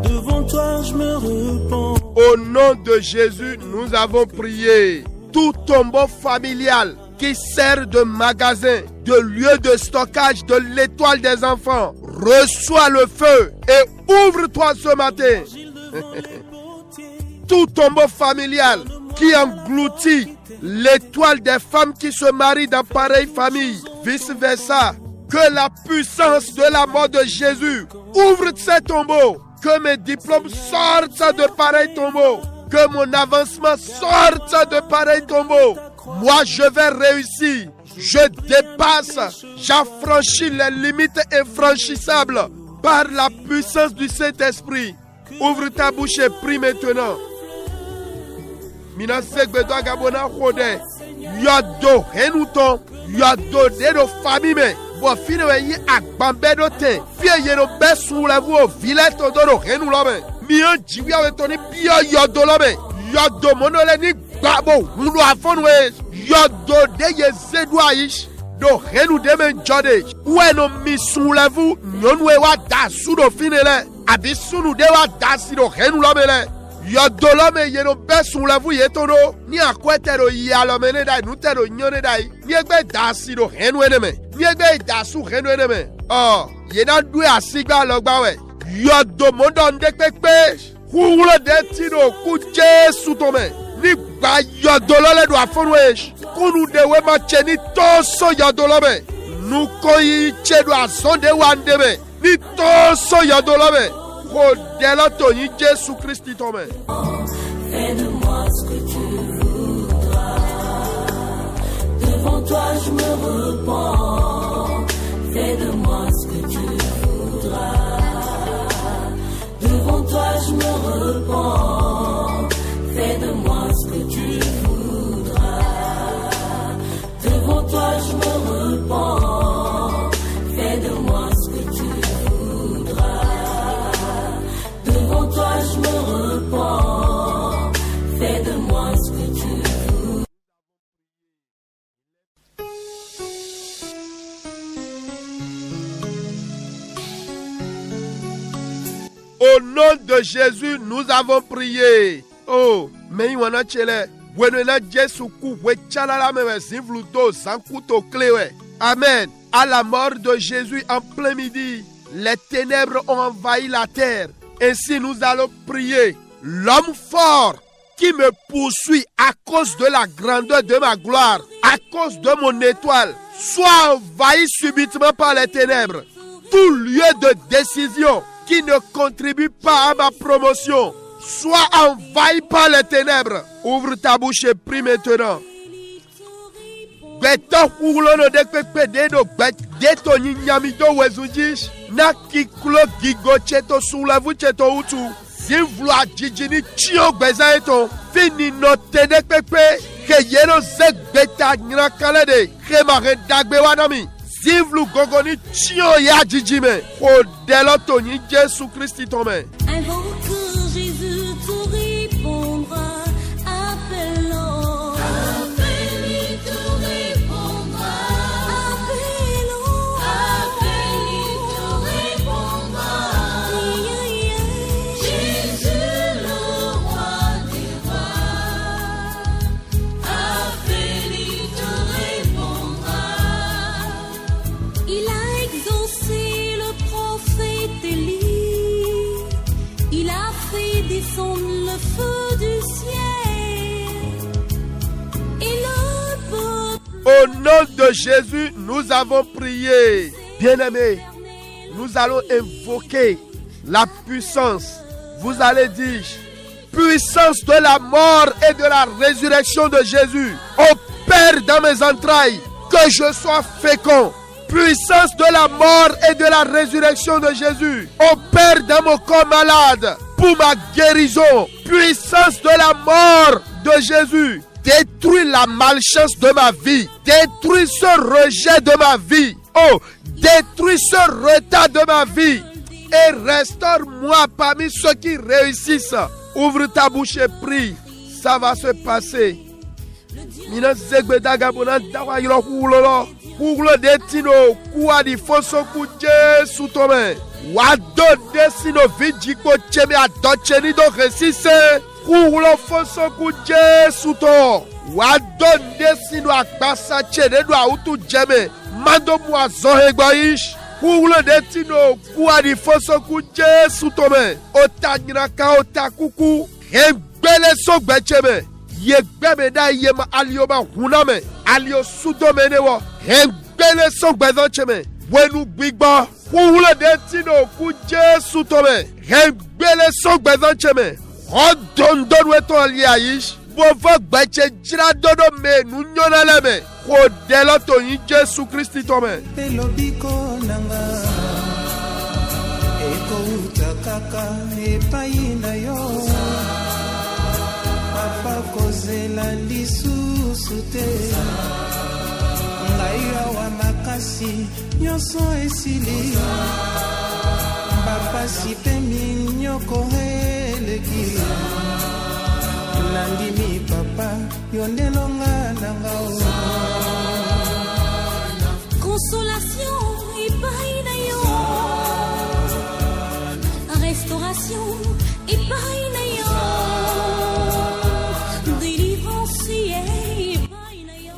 Devant toi je me repens. Au nom de Jésus, nous avons prié. Tout tombeau familial qui sert de magasin, de lieu de stockage de l'étoile des enfants, reçois le feu et ouvre-toi ce matin. Tout tombeau familial qui engloutit l'étoile des femmes qui se marient dans pareille famille, vice versa, que la puissance de la mort de Jésus ouvre ces tombeaux, que mes diplômes sortent de pareils tombeaux, que mon avancement sorte de pareils tombeaux. Moi, je vais réussir. Je dépasse. J'affranchis les limites infranchissables par la puissance du Saint-Esprit. Ouvre ta bouche et prie maintenant. Mina segbedo gabona khode. Yodo henuton. Yodo de famille me. Bo fine we yi agbambe do ten. Fie ye no besu la vu o vile to do henu lo me. Mi an jiwi awe toni bio yodo lo me. Yodo monole ni gbabo hunu afon we. Yodo de ye zedu aish. Do henu de men jode. Uwe no mi su la vu nyonwe wa da su do fine le. Abi sunu de wa da si do henu lo me le. Yodo lo me ye no besu la vu ye tono. Ni akwete do ya lo me ne dai nu te do nyone dai. Ni egbe da si do henu ene me. Ni egbe da su henu ene me. Oh, ye na due asigba lo gba we. Yodo mondo nde pepe. Hulo de tino ku Jesu to me. Ni gba yodo lo le do afonwe. Kunu de we ma cheni to so yodo lo me. Nu ko yi che do asonde wande me. Ni to so yodo lo me. Ko de lo to yi Jesu Christi to me. Fais de moi ce que tu voudras. Devant toi je me repens. Fais de moi ce que tu voudras. Devant toi je me repens. Fais de moi ce que tu voudras. Devant toi je me repens. Fais de moi ce que tu voudras. Devant toi je me repens. Fais de moi ce que tu voudras. Au nom de Jésus, nous avons prié. Oh, mais il y a chele. Wenena Jesu ku wechala mewe zivluto sankuto klewe. Amen. À la mort de Jésus en plein midi, les ténèbres ont envahi la terre. Ainsi nous allons prier. L'homme fort qui me poursuit à cause de la grandeur de ma gloire, à cause de mon étoile, soit envahi subitement par les ténèbres. Tout lieu de décision qui ne contribue pas à ma promotion, soit envahi par les ténèbres. Ouvre ta bouche et prie maintenant. Beto kulono de pepe dedo beto nyamido wezujish na kiklo gigocheto sulavu cheto utu zivla jijini chio bezaeto fini note de pepe ke yeno zek beta nrakalede ke mare dagbe wanami zivlu gogoni chio ya jijime ko deloto ni Jésus Christ tome. Invoque Jésus, tout répondra. Appelons. Appelle-lui, tout répondra. Appelons. Appelle-lui, tout répondra. Jésus, le roi des rois. Appelle-lui, tout répondra. Il a exaucé le prophète Élie. Il a fait descendre le feu du ciel. Et le peuple. Au nom de Jésus, nous avons prié. Bien-aimés, nous allons invoquer la puissance. Vous allez dire, puissance de la mort et de la résurrection de Jésus, opère dans mes entrailles, que je sois fécond. Puissance de la mort et de la résurrection de Jésus, opère dans mon corps malade pour ma guérison. Puissance de la mort de Jésus, détruis la malchance de ma vie, détruis ce rejet de ma vie, oh, détruis ce retard de ma vie et restaure-moi parmi ceux qui réussissent. Ouvre ta bouche et prie. Ça va se passer. Mina zegbe daga bona dawa yiro kulolo. Kulo detino kuwa di foso kuje sutome. Wado desino vidjiko cheme adocheni do resise. Kulo foso kuje suto. Wado desino akbasa chene do autu jeme. Mando mwazo hegboish. Kulo detino kuwa di foso kuje sutome. Otanyiraka otakuku. Embele so gbecheme. Yegbeme da yema alioma huname. Alio sudomene wo. Embele so gbecheme. Wenu gbigba. Kulo detino kuje sutome. Embele so gbecheme. Odondon weto aliayish. Bovo gbeche jira dodo me nunyonaleme. Kodelo to yin Jesu Christi tome. Elobiko nanga eko utakaka epai na yo papa kozela lisusu te ngai awa makasi nyonso esili bapasi pe minyoko eleki nandimi papa yondelonga nanga Consolation et païnayo. Restauration et païnayo. Délivrance et païnayo.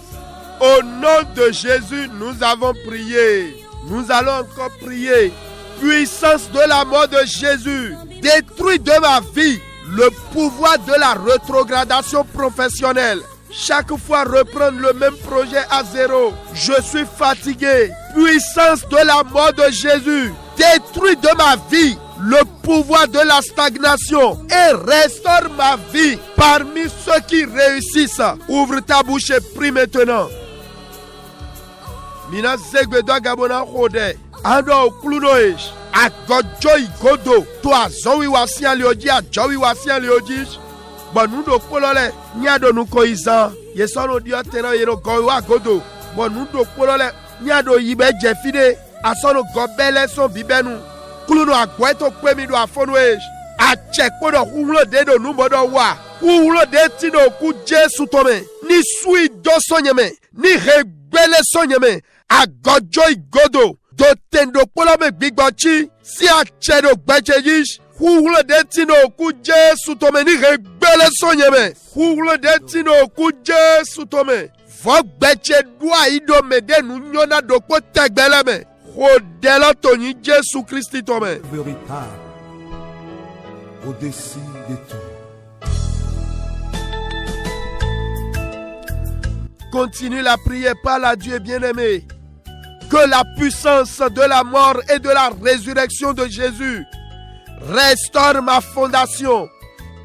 Au nom de Jésus, nous avons prié. Nous allons encore prier. Puissance de la mort de Jésus, détruis de ma vie le pouvoir de la rétrogradation professionnelle. Chaque fois reprendre le même projet à zéro. Je suis fatigué. Puissance de la mort de Jésus, détruis de ma vie le pouvoir de la stagnation et restaure ma vie parmi ceux qui réussissent. Ouvre ta bouche et prie maintenant. Mina zegbe do gabona khode. Ando klunoish. Agojo igodo. To azowi wasi alioji ajowi wasi alioji. Bonudo polole nyado nuko izan yesono dio tena yero gowa godo bonudo polole nyado yibe jefide asono gobele so bibenu kuluno agweto kwemi do afonwe achekodo hulo dedo numodo wa hulo detino ku Jesu tome ni sui do sonyeme ni regbele sonyeme agojo igodo do tendo polome gbigbochi si achedo gbechejish Hulo detino ku Jesu tome ni rebele sonyeme. Hulo detino ku Jesu tome. Vogbeche dua ido mede nu nyona doko tegbeleme. Hodela toni Jesu Christi tome. Véritable au-dessus de tout. Continue la prière, parle à Dieu bien-aimé. Que la puissance de la mort et de la résurrection de Jésus restaure ma fondation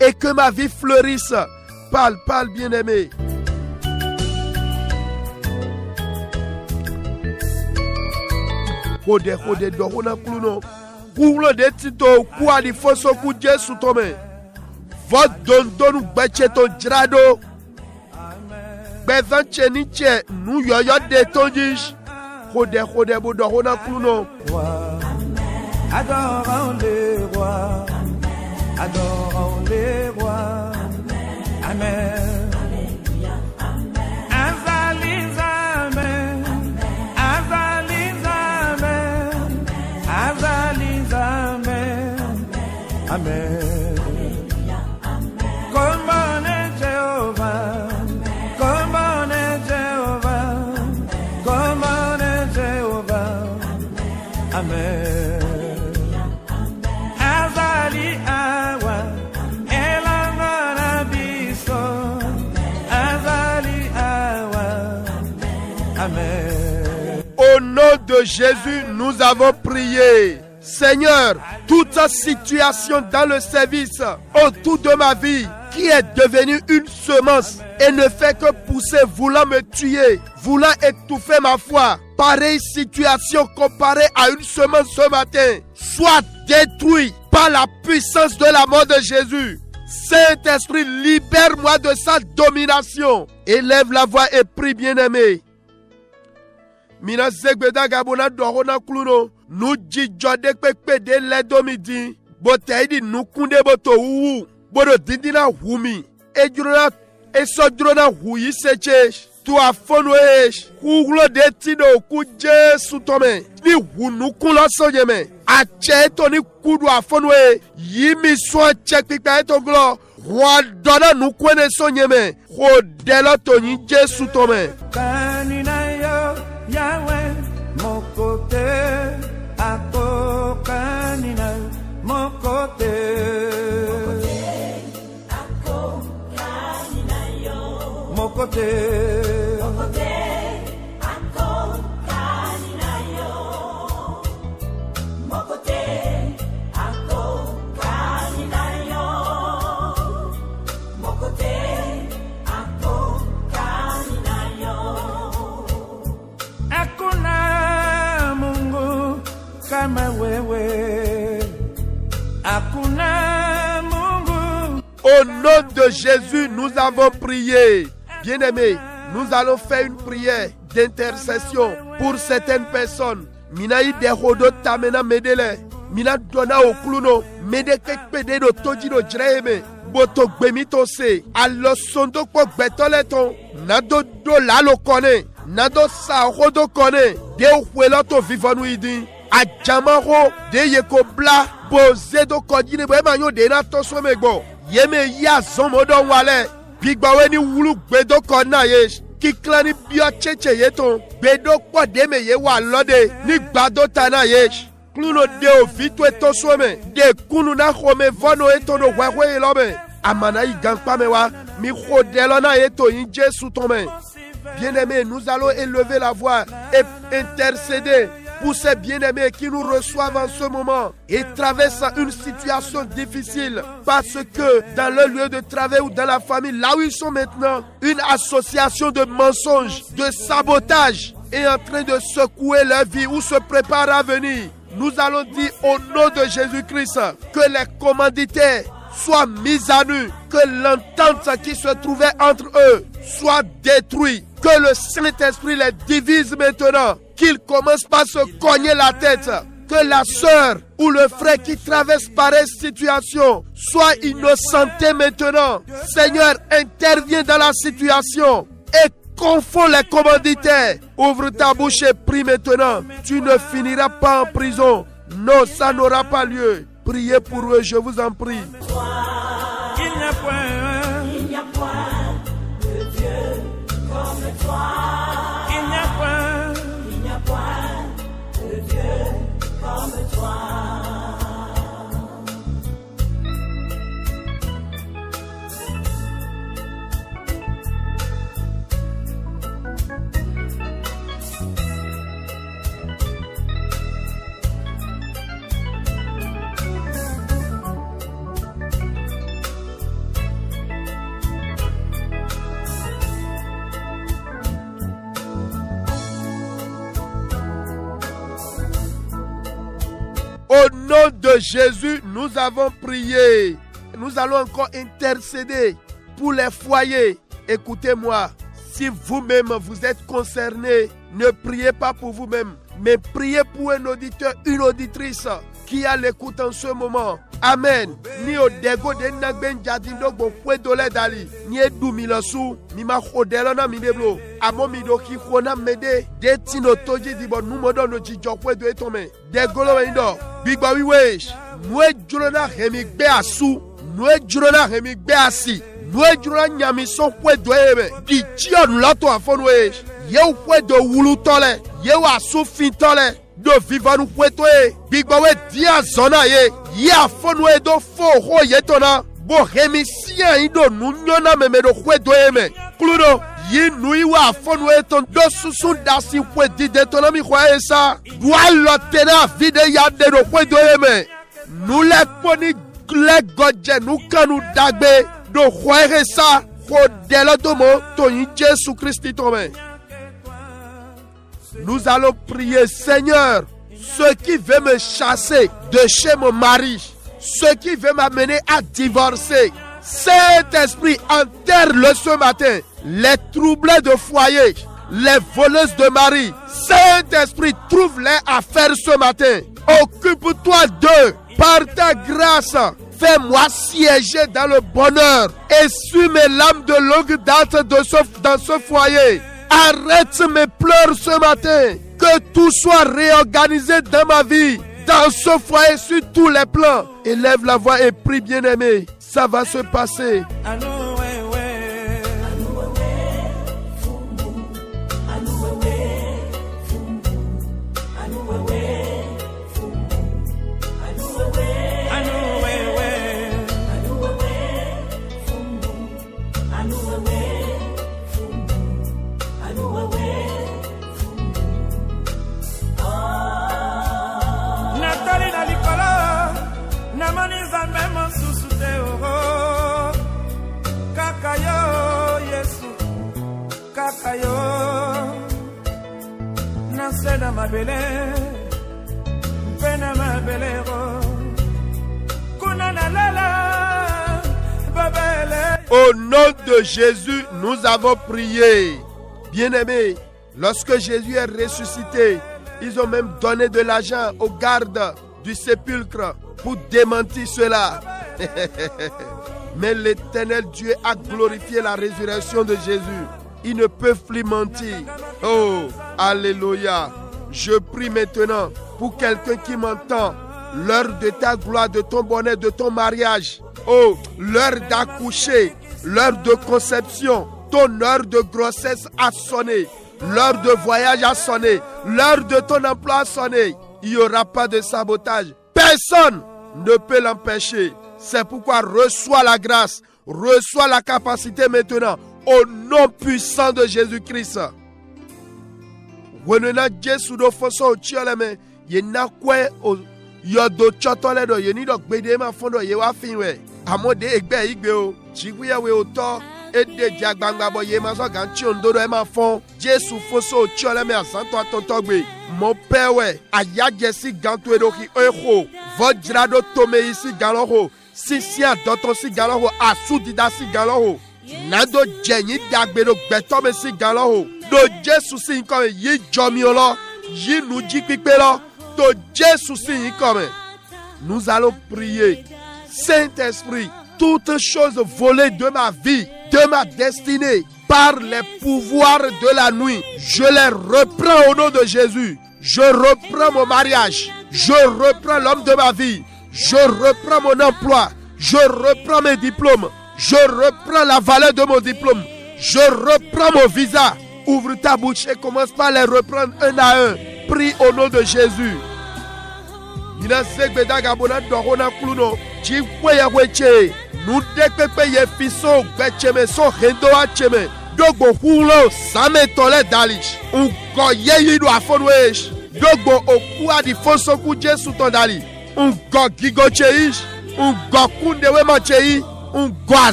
et que ma vie fleurisse. Parle, bien-aimé. Hode dohona kluno. Kulo de tito kwa di foso ku Jesu tome. Vot don beche to drado. Bezan cheniche nu yoyo de tonjish. Hode bo dohona kluno. Adorons le roi, adorons le rois. Amen. Azalis, amen. Azalis, amen. Azalis, amen. Amen. Comment est Jéhovah? Comment est Jéhovah? Comment est Jéhovah? Amen. Au nom de Jésus, nous avons prié. Seigneur, toute situation dans le service autour de ma vie qui est devenue une semence et ne fait que pousser, voulant me tuer, voulant étouffer ma foi. Pareille situation comparée à une semence ce matin, soit détruite par la puissance de la mort de Jésus. Saint-Esprit, libère-moi de sa domination. Élève la voix et prie, bien-aimé. Mina zegbeda gabona dohona kluno. nu jijɔ de kpekpe de lɛ domi di bota yi di nukun de boto wuwu bodo didi na hu mi esɔdro na hu yi setse tu afɔnu ye kulo de ti do ku Jesu tɔmɛ ni hu nukun lɔsɔn yɛ mɛ atsɛ eto ni kudu afɔnu ye yi mi sɔn tsɛ kpikpa eto glɔ wọn dɔnna nukun ne sɔn yɛ mɛ ko dɛlɛ to yi Jesu tɔmɛ. Kaninayo Yahweh mokote ako kaninayo mokote ako kaninayo mokote ako kaninayo mokote ako kaninayo mokote ako kaninayo. Hakuna Mungu kama wewe, hakuna Mungu. Au nom de Jésus, nous avons prié. Bien-aimés, nous allons faire une prière d'intercession pour certaines personnes. Mina yi dehodo tamena medele. Mina dona okluno. Mede kekpede do toji do jreheme. Boto gbemito se. Alo sondo kwa gbetoleton. Nado do lalo kone. Nado sa hodo kone. De ukweloto vivonu idi. Ajamaro de yeko bla. Boze do kodine bo emanyo de na toso megbo. Yeme ya zomodo wale. Bigbawe ni wulu gbedo kona yesh. Kiklani bio cheche yeton. Gbedo kwa deme ye wa lode. Ni gbado tana yesh. Kluno de ovito eto sweme. De kunu na home vono eto no wehwe elobe. Amana yi gankpa mewa. Mi khodelona eto yin Jesu tome. Bien-aimés, nous allons élever la voix et intercéder pour ces bien-aimés qui nous reçoivent en ce moment et traversent une situation difficile parce que dans le lieu de travail ou dans la famille, là où ils sont maintenant, une association de mensonges, de sabotage est en train de secouer leur vie ou se prépare à venir. Nous allons dire au nom de Jésus-Christ que les commanditaires soient mis à nu, que l'entente qui se trouvait entre eux soit détruite, que le Saint-Esprit les divise maintenant, qu'ils commencent par se cogner la tête, que la sœur ou le frère qui traverse pareille situation soit innocenté maintenant. Seigneur, interviens dans la situation et confond les commanditaires. Ouvre ta bouche et prie maintenant. Tu ne finiras pas en prison. Non, ça n'aura pas lieu. Priez pour eux, je vous en prie. Il n'y a point de Dieu comme toi. Il n'y a point de Dieu comme toi. Au nom de Jésus, nous avons prié. Nous allons encore intercéder pour les foyers. Écoutez-moi, si vous-même vous êtes concerné, ne priez pas pour vous-même, mais priez pour un auditeur, une auditrice qui a l'écoute en ce moment. Amen. Ni o dego de nagben jadindo bo dole dali. Ni edu milosu, mi ma hodelo na mineblo. Amo mi do ki khona mede de tino toji di bo numodo no jijo do etome. Dego lo indo. Big ba we wish. Nwe jurona hemi gbe asu. Nwe jurona hemi gbe asi. Nwe jurona nyami so do ebe. Di chion lato afonwe. Ye do wulu tole. Ye asu fin tole. Do vivanu kwetoe bigbawe dia zona ye afonwe do fo ho yetona bo remisia indo nunyona memedo kwedo eme kludo yi nui wa afonwe ton do susun dasi kwedi detona mi kwa esa dwalo tena vide ya de do kwedo eme nu le poni le godje nu kanu dagbe do kwa esa ko delo domo to yin Jésus Christ tome. Nous allons prier, Seigneur, ceux qui veulent me chasser de chez mon mari, ceux qui veulent m'amener à divorcer, Saint-Esprit, enterre-le ce matin, les troubles de foyer, les voleuses de Marie. Saint-Esprit, trouve-les à faire ce matin. Occupe-toi d'eux par ta grâce. Fais-moi siéger dans le bonheur. Essuie mes larmes de longue date dans ce foyer. Arrête mes pleurs ce matin. Que tout soit réorganisé dans ma vie, dans ce foyer, sur tous les plans. Élève la voix et prie, bien-aimé. Ça va se passer. Au nom de Jésus, nous avons prié. Bien-aimés, lorsque Jésus est ressuscité, ils ont même donné de l'argent aux gardes du sépulcre pour démentir cela. Mais l'Éternel Dieu a glorifié la résurrection de Jésus. Ils ne peuvent plus mentir. Oh, alléluia. Je prie maintenant pour quelqu'un qui m'entend. L'heure de ta gloire, de ton bonheur, de ton mariage. Oh, l'heure d'accoucher, l'heure de conception, ton heure de grossesse a sonné. L'heure de voyage a sonné. L'heure de ton emploi a sonné. Il n'y aura pas de sabotage. Personne ne peut l'empêcher. C'est pourquoi reçois la grâce, reçois la capacité maintenant. Au nom puissant de Jésus-Christ. Wenena Jesu do foso chioleme yena kwe o yodo chotole do yeni do gbede ma fondo ye wa finwe amode egbe igbe o chigbuya we oto ede jagbangba bo ye ma so gan chi ondoro e ma fon Jesu foso chioleme asanto atontogbe mo pewe ayaje si ganto edoki eho vojrado tome isi galoho sisi adoton si galoho asudida si galoho nado jenyi dagbero gbetome si galoho do Jésus si comme yi jomi lo yi nu ji pipe lo to Jésus si comme nous allons prier. Saint-Esprit, toutes choses volées de ma vie, de ma destinée par les pouvoirs de la nuit, je les reprends au nom de Jésus. Je reprends mon mariage, je reprends l'homme de ma vie, je reprends mon emploi, je reprends mes diplômes, je reprends la valeur de mon diplôme, je reprends mon visa. Ouvre ta bouche et commence par les reprendre un à un. Prie au nom de Jésus.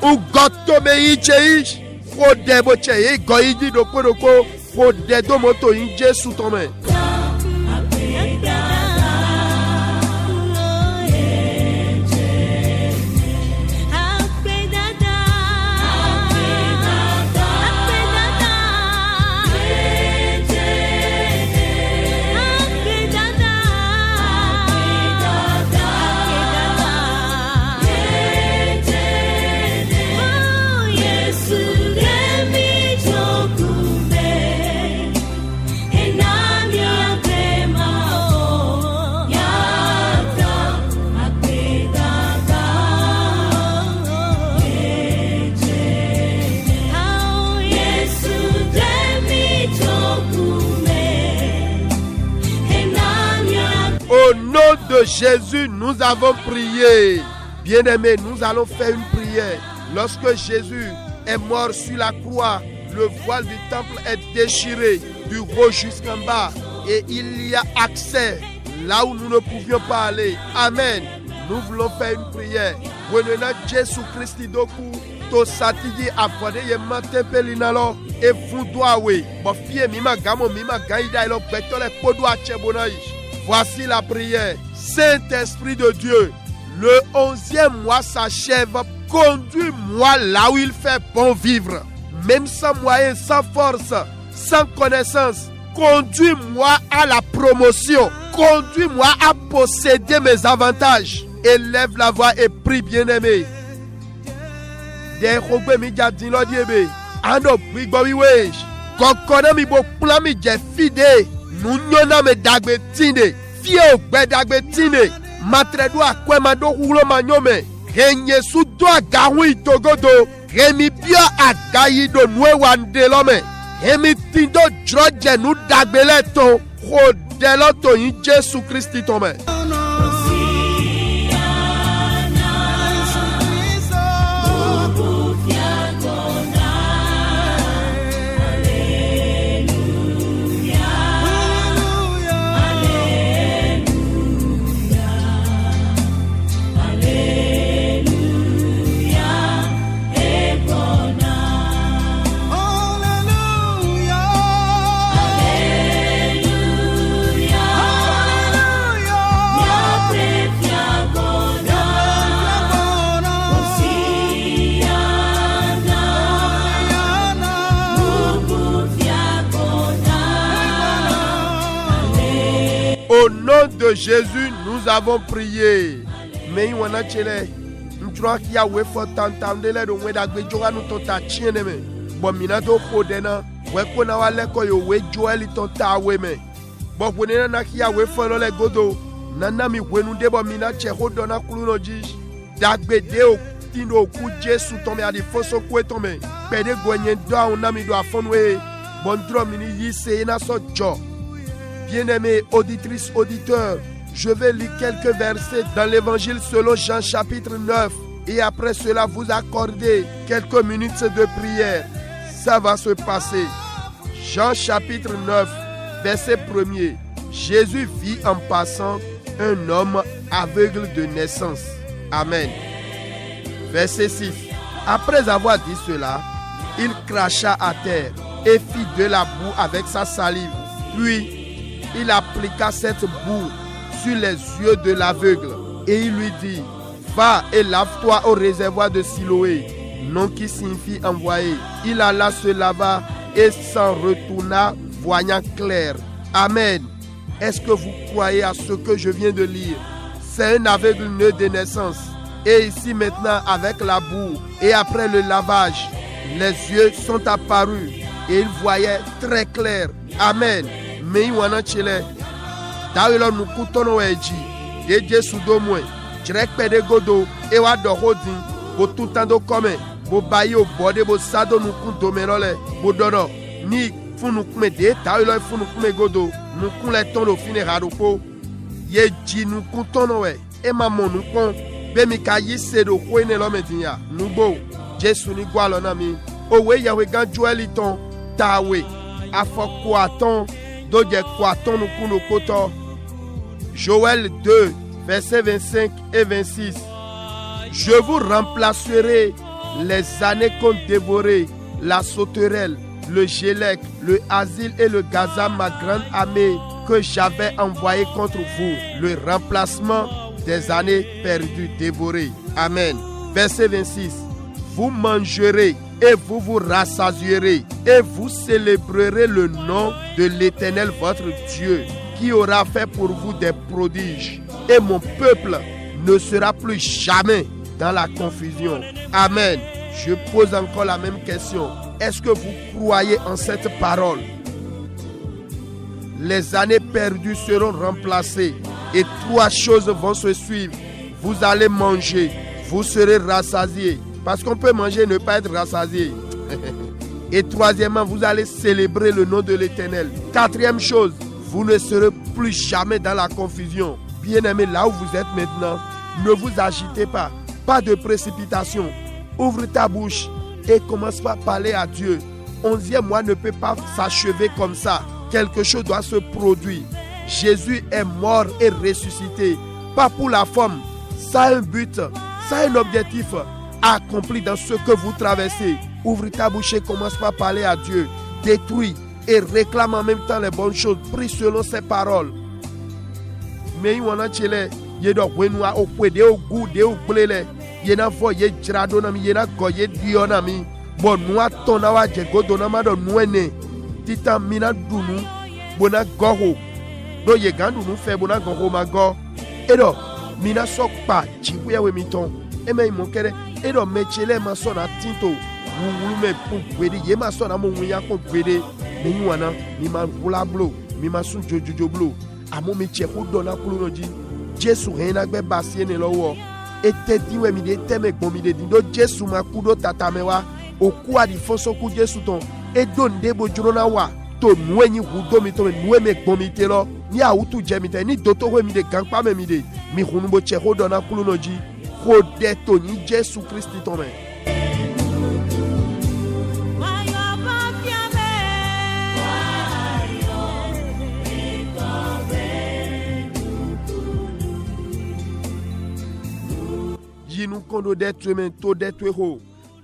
Ugotome cheish fodebo chei goidi do poroko fodedo moto in Jesu tome. Au nom de Jésus, nous avons prié. Bien-aimés, nous allons faire une prière. Lorsque Jésus est mort sur la croix, le voile du temple est déchiré du haut jusqu'en bas et il y a accès là où nous ne pouvions pas aller. Amen. Nous voulons faire une prière. Wenena Jésus Christ doku to satiji afode ye matempe linalo e fundoawe. Bo fie mima gamo mima gaida ilo betole podo achebonai. Voici la prière. Saint-Esprit de Dieu, le 11e mois s'achève Conduis-moi là où il fait bon vivre, même sans moyens, sans force, sans connaissance. Conduis-moi à la promotion. Conduis-moi à posséder mes avantages. Élève la voix et prie, bien-aimé. Ando bigbowi wej. Kokona mi bo plan mi je fide. Nunyona me dagbe tinde. Fie ogbe dagbe tinde. Matredo akwe mando hulo manyome. Renye su do agahu itogodo. Remi bia agayi do nwe wande lome. Remi tindo droje nu dagbe leto. Rodeloto yin Jesu Christi tome. Au nom de Jésus, nous avons prié. Mais on a chélé. Nous trouvons qu'il y a un fort t'entendre les deux mois d'agbe joa nous tota tienne me. Bon minato kodena. Ouais qu'on a wale ko yo we joeli tota we me. Bon qu'on na qu'il y a un fort le godo. Nana mi we nous debo mina che hodona kuluno jish. D'agbe deo tindo ku Jésus tombe à des fosso ku tombe. Pede gwenye do on a mi do afonwe. Bon dro mini yise na so jo. Bien-aimés auditrices, auditeurs, je vais lire quelques versets dans l'évangile selon Jean chapitre 9 et après cela vous accorder quelques minutes de prière. Ça va se passer. Jean chapitre 9, verset 1er. Jésus vit en passant un homme aveugle de naissance. Amen. Verset 6. Après avoir dit cela, il cracha à terre et fit de la boue avec sa salive. Puis, il appliqua cette boue sur les yeux de l'aveugle et il lui dit, va et lave-toi au réservoir de Siloé, nom qui signifie envoyé. Il alla se lava et s'en retourna voyant clair. Amen. Est-ce que vous croyez à ce que je viens de lire? C'est un aveugle né de naissance. Et ici maintenant avec la boue et après le lavage, les yeux sont apparus et il voyait très clair. Amen. Mais wana chile dawilo nukutono weji de Jesu do mwe chrekpe de godo e wa do hodin bo tutando come bo bayi o bode bo sado nukunto merole bo dodo ni funu kume de dawilo funu kume godo nukun le ton do fine harupo ye ji nukutono we e mamo nukon be mi ka yise do kwene lo medinya nubo Jesu ni gwa lo na mi owe yawe gan joeliton tawe afoko aton. Joël 2, versets 25 et 26. Je vous remplacerai les années qu'ont dévoré la sauterelle, le gélec, le asile et le gazam, ma grande armée que j'avais envoyée contre vous. Le remplacement des années perdues, dévorées. Amen. Verset 26. Vous mangerez et vous vous rassasierez et vous célébrerez le nom de l'Éternel votre Dieu qui aura fait pour vous des prodiges. Et mon peuple ne sera plus jamais dans la confusion. Amen. Je pose encore la même question. Est-ce que vous croyez en cette parole? Les années perdues seront remplacées et 3 choses vont se suivre. Vous allez manger, vous serez rassasiés. Parce qu'on peut manger et ne pas être rassasié. Et troisièmement, vous allez célébrer le nom de l'Éternel. 4e chose, vous ne serez plus jamais dans la confusion. Bien-aimés, là où vous êtes maintenant, ne vous agitez pas. Pas de précipitation. Ouvre ta bouche et commence par parler à Dieu. 11e mois ne peut pas s'achever comme ça. Quelque chose doit se produire. Jésus est mort et ressuscité. Pas pour la forme. Ça a un but. Ça a un objectif accompli dans ce que vous traversez. Ouvre ta bouche et commence par parler à Dieu. Détruis et réclame en même temps les bonnes choses. Prie selon ses paroles. Mais il y a des gens qui ont yena fo ye dzrado na mi yena go ye dio na mi bo nu ato na wa je godo na ma do nu ene tita mi na dunu bona goho do ye gandu nu fe bona goho ma go edo mi na so pa jiwe we mi ton e me mo kere edo mechele ma so na tinto wulu me pu gwede ye ma so na mo wu ya ko gwede me ni wana mi ma vula blo mi ma sun jojojo blo amo mi che ko do na kulu no ji Jesu rena gbe basie ne lowo ete diwe mi de teme gbon mi de dindo Jesu ma kudo tata mewa oku adi fonso ku Jesu ton edo ndebo juro na wa to nu enyi hudo mi to nu me gbon mi te lo ni awutu je mi te ni doto we mi de ganpa me mi de mi hunu bo che ko do na kulu no ji ko de to ni Jesu Christi ton me. Nous kondo d'être men to d'être ho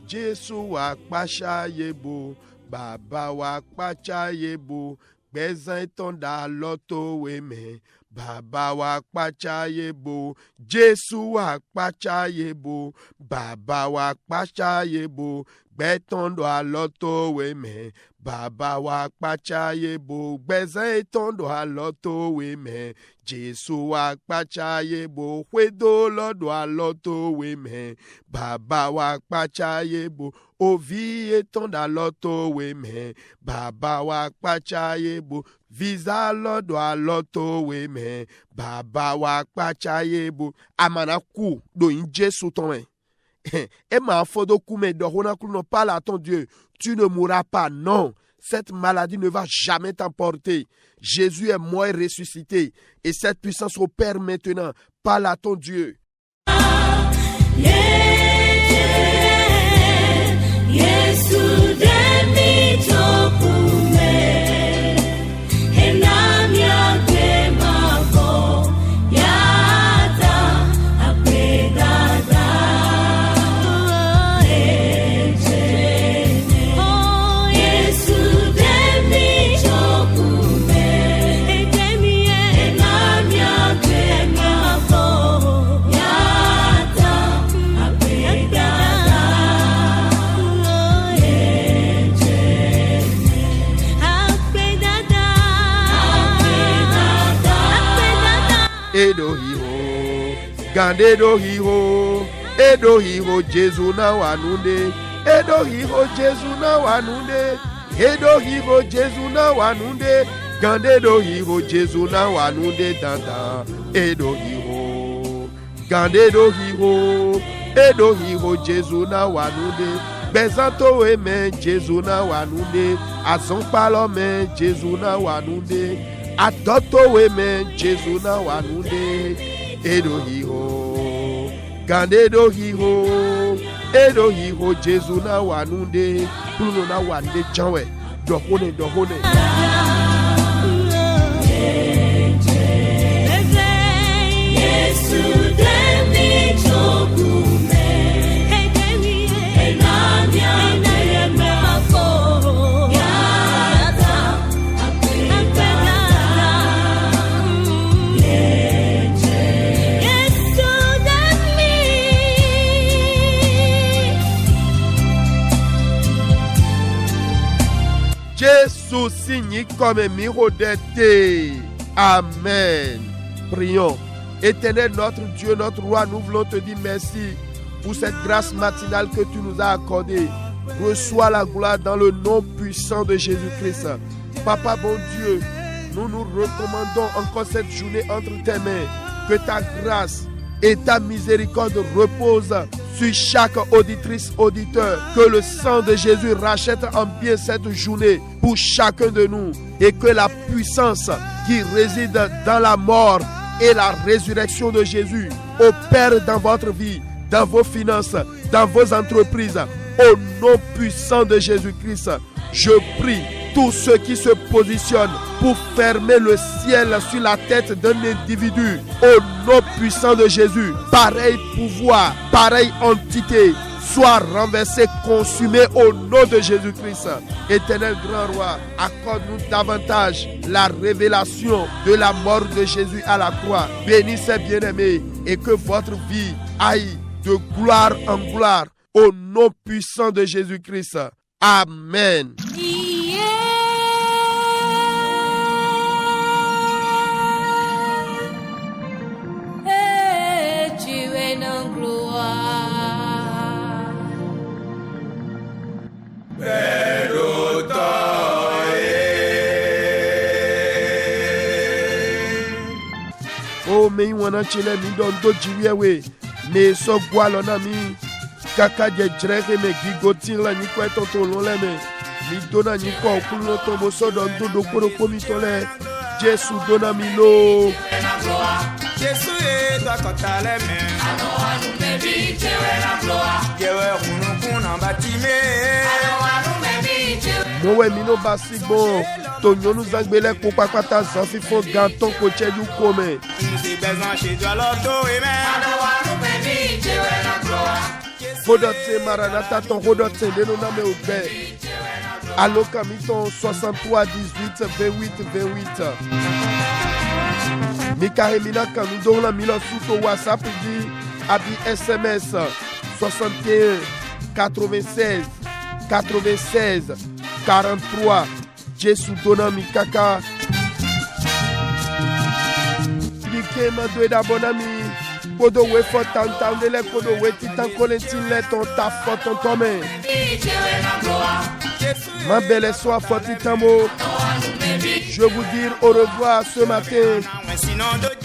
Jesu wa kpacha yebo baba wa kpacha yebo bezan tonda loto we me baba wa kpacha yebo Jesu wa kpacha yebo baba wa kpacha yebo gbetondo aloto we me baba wa kpacha yebo bezan tondo aloto we me Jesu wa kpacha yebo hwedo lodo aloto we me baba wa kpacha yebo ovi etonda aloto we me baba wa kpacha yebo visa lodo aloto we me baba wa kpacha yebo amana ku do in Jesu ton me et ma fodo kume do hona kuno parle à ton Dieu, tu ne mourras pas, non. Cette maladie ne va jamais t'emporter. Jésus est mort et ressuscité. Et cette puissance opère maintenant. Parle à ton Dieu. Edo hiho, gande do hiho, edo hiho, Jesu na wanunde, edo hiho, Jesu na wanunde, edo hiho, Jesu na wanunde, gande do hiho, Jesu na wanunde danda, edo hiho, gande do hiho, edo hiho, Jesu na wanunde, bezanto eme, Jesu na wanunde, azon palome, Jesu na wanunde, Adoto weme Jesu na wanunde edo hiho gande do hiho edo hiho Jesu na wanunde bruno na wande janwe dohone Yesu demi chokume edemi enamia Jésus signe comme un mirodete. Amen. Prions. Éternel notre Dieu, notre roi, nous voulons te dire merci pour cette grâce matinale que tu nous as accordée. Reçois la gloire dans le nom puissant de Jésus-Christ. Papa bon Dieu, nous nous recommandons encore cette journée entre tes mains. Que ta grâce et ta miséricorde reposent sur chaque auditrice, auditeur. Que le sang de Jésus rachète en bien cette journée pour chacun de nous. Et que la puissance qui réside dans la mort et la résurrection de Jésus opère dans votre vie, dans vos finances, dans vos entreprises. Au nom puissant de Jésus-Christ, je prie tous ceux qui se positionnent pour fermer le ciel sur la tête d'un individu. Au nom puissant de Jésus, pareil pouvoir, pareille entité, soit renversé, consumé au nom de Jésus-Christ. Éternel grand roi, accorde-nous davantage la révélation de la mort de Jésus à la croix. Bénis ces bien-aimés et que votre vie aille de gloire en gloire, au nom puissant de Jésus-Christ. Amen. Oh, me wana chile mi don do jiwe me so gwalona mi kaka je dreke me gigotin la ni kweto to lole me mi dona ni ko kulo to bo so don do koro ko mi tole Jesu dona mi lo Jesu e to kotale me ano anu me bi jewe na gloa jewe kunu na batime ano anu me bi jewe mowe mi no basi bon to nyonu zangbele ko papata zan fifo ganton ko cheju kome si bezan chez toi l'auto et mais ano anu me bi jewe na gloa Hodote Maranatha ton hodote de nous name au père. Allo Camiton 63 18 28 28. Mikaremina Kanudon la Mila sous WhatsApp dit abi SMS 61 96 96 43. Jesu dona mi kaka. Dike ma doe da bonami. Kodo we fo tantan de le kodo we titan kolentin le ton ta fo ton tome. Ma belle soif fo titamo. Je vous dire au revoir ce matin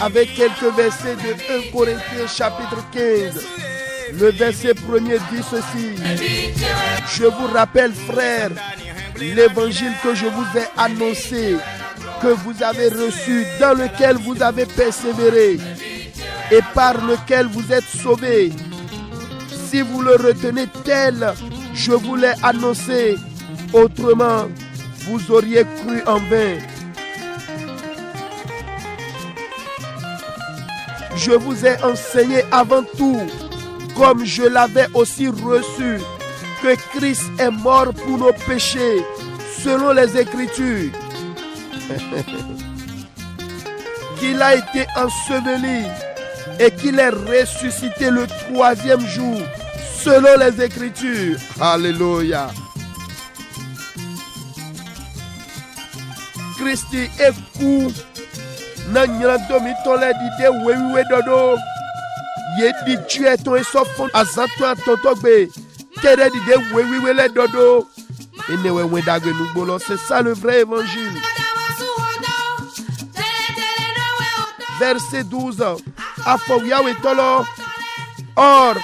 avec quelques versets de 1 Corinthiens chapitre 15. Le verset premier dit ceci. Je vous rappelle frères, l'évangile que je vous ai annoncé, que vous avez reçu, dans lequel vous avez persévéré et par lequel vous êtes sauvés. Si vous le retenez tel, je vous l'ai annoncé, autrement, vous auriez cru en vain. Je vous ai enseigné avant tout, comme je l'avais aussi reçu, que Christ est mort pour nos péchés, selon les Écritures. Qu'il a été enseveli et qu'il est ressuscité le 3e jour, selon les Écritures. Alléluia. Christi eku na nyando mi tole dide wewe dodo ye di tue ton esofon azanto atotogbe kere dide wewe le dodo enewe we dagbe nugbolo. C'est ça le vrai évangile. Verset 12. Or,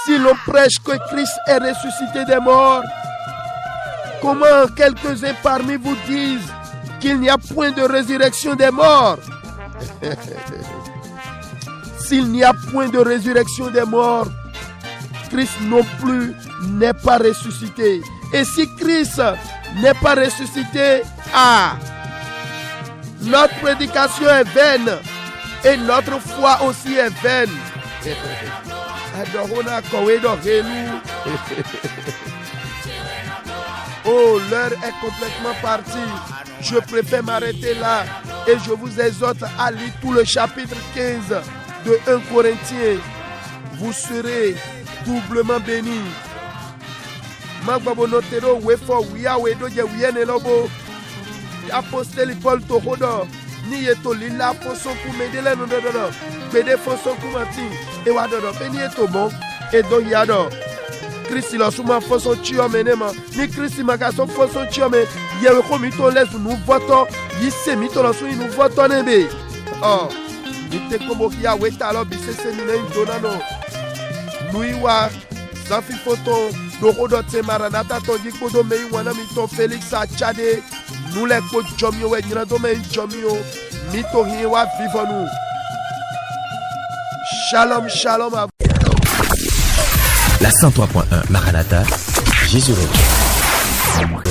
si l'on prêche que Christ est ressuscité des morts, comment quelques-uns parmi vous disent qu'il n'y a point de résurrection des morts? S'il n'y a point de résurrection des morts, Christ non plus n'est pas ressuscité. Et si Christ n'est pas ressuscité, notre prédication est vaine et notre foi aussi est vaine. Oh, l'heure est complètement partie. Je préfère m'arrêter là et je vous exhorte à lire tout le chapitre 15 de 1 Corinthiens. Vous serez doublement bénis. Magbabonotero wefo wiya wedo je wiyene lobo. Apostoli Paul Tohodo ni yeto lila fonson ku medele no dodo. Bede fonson ku mati e wa dodo beni eto bon e do yado. Christ lo suma fonson chiome nema. Ni Christ magaso fonson chiome yewe ko mi to lesu nu voto yise mi to lo su nu voto nebe. Oh, ite komo kiya weta lo bisese mi na indonano. Nuiwa Zafi Foto Dohodote Maranatha Tondi Kodo Mei Wana Mito Félix Achade Nous les ko jomio we nyirado me jomio Mito hiwa vivonu. Shalom, shalom à vous. La 103.1 Maranatha, Jésus revient.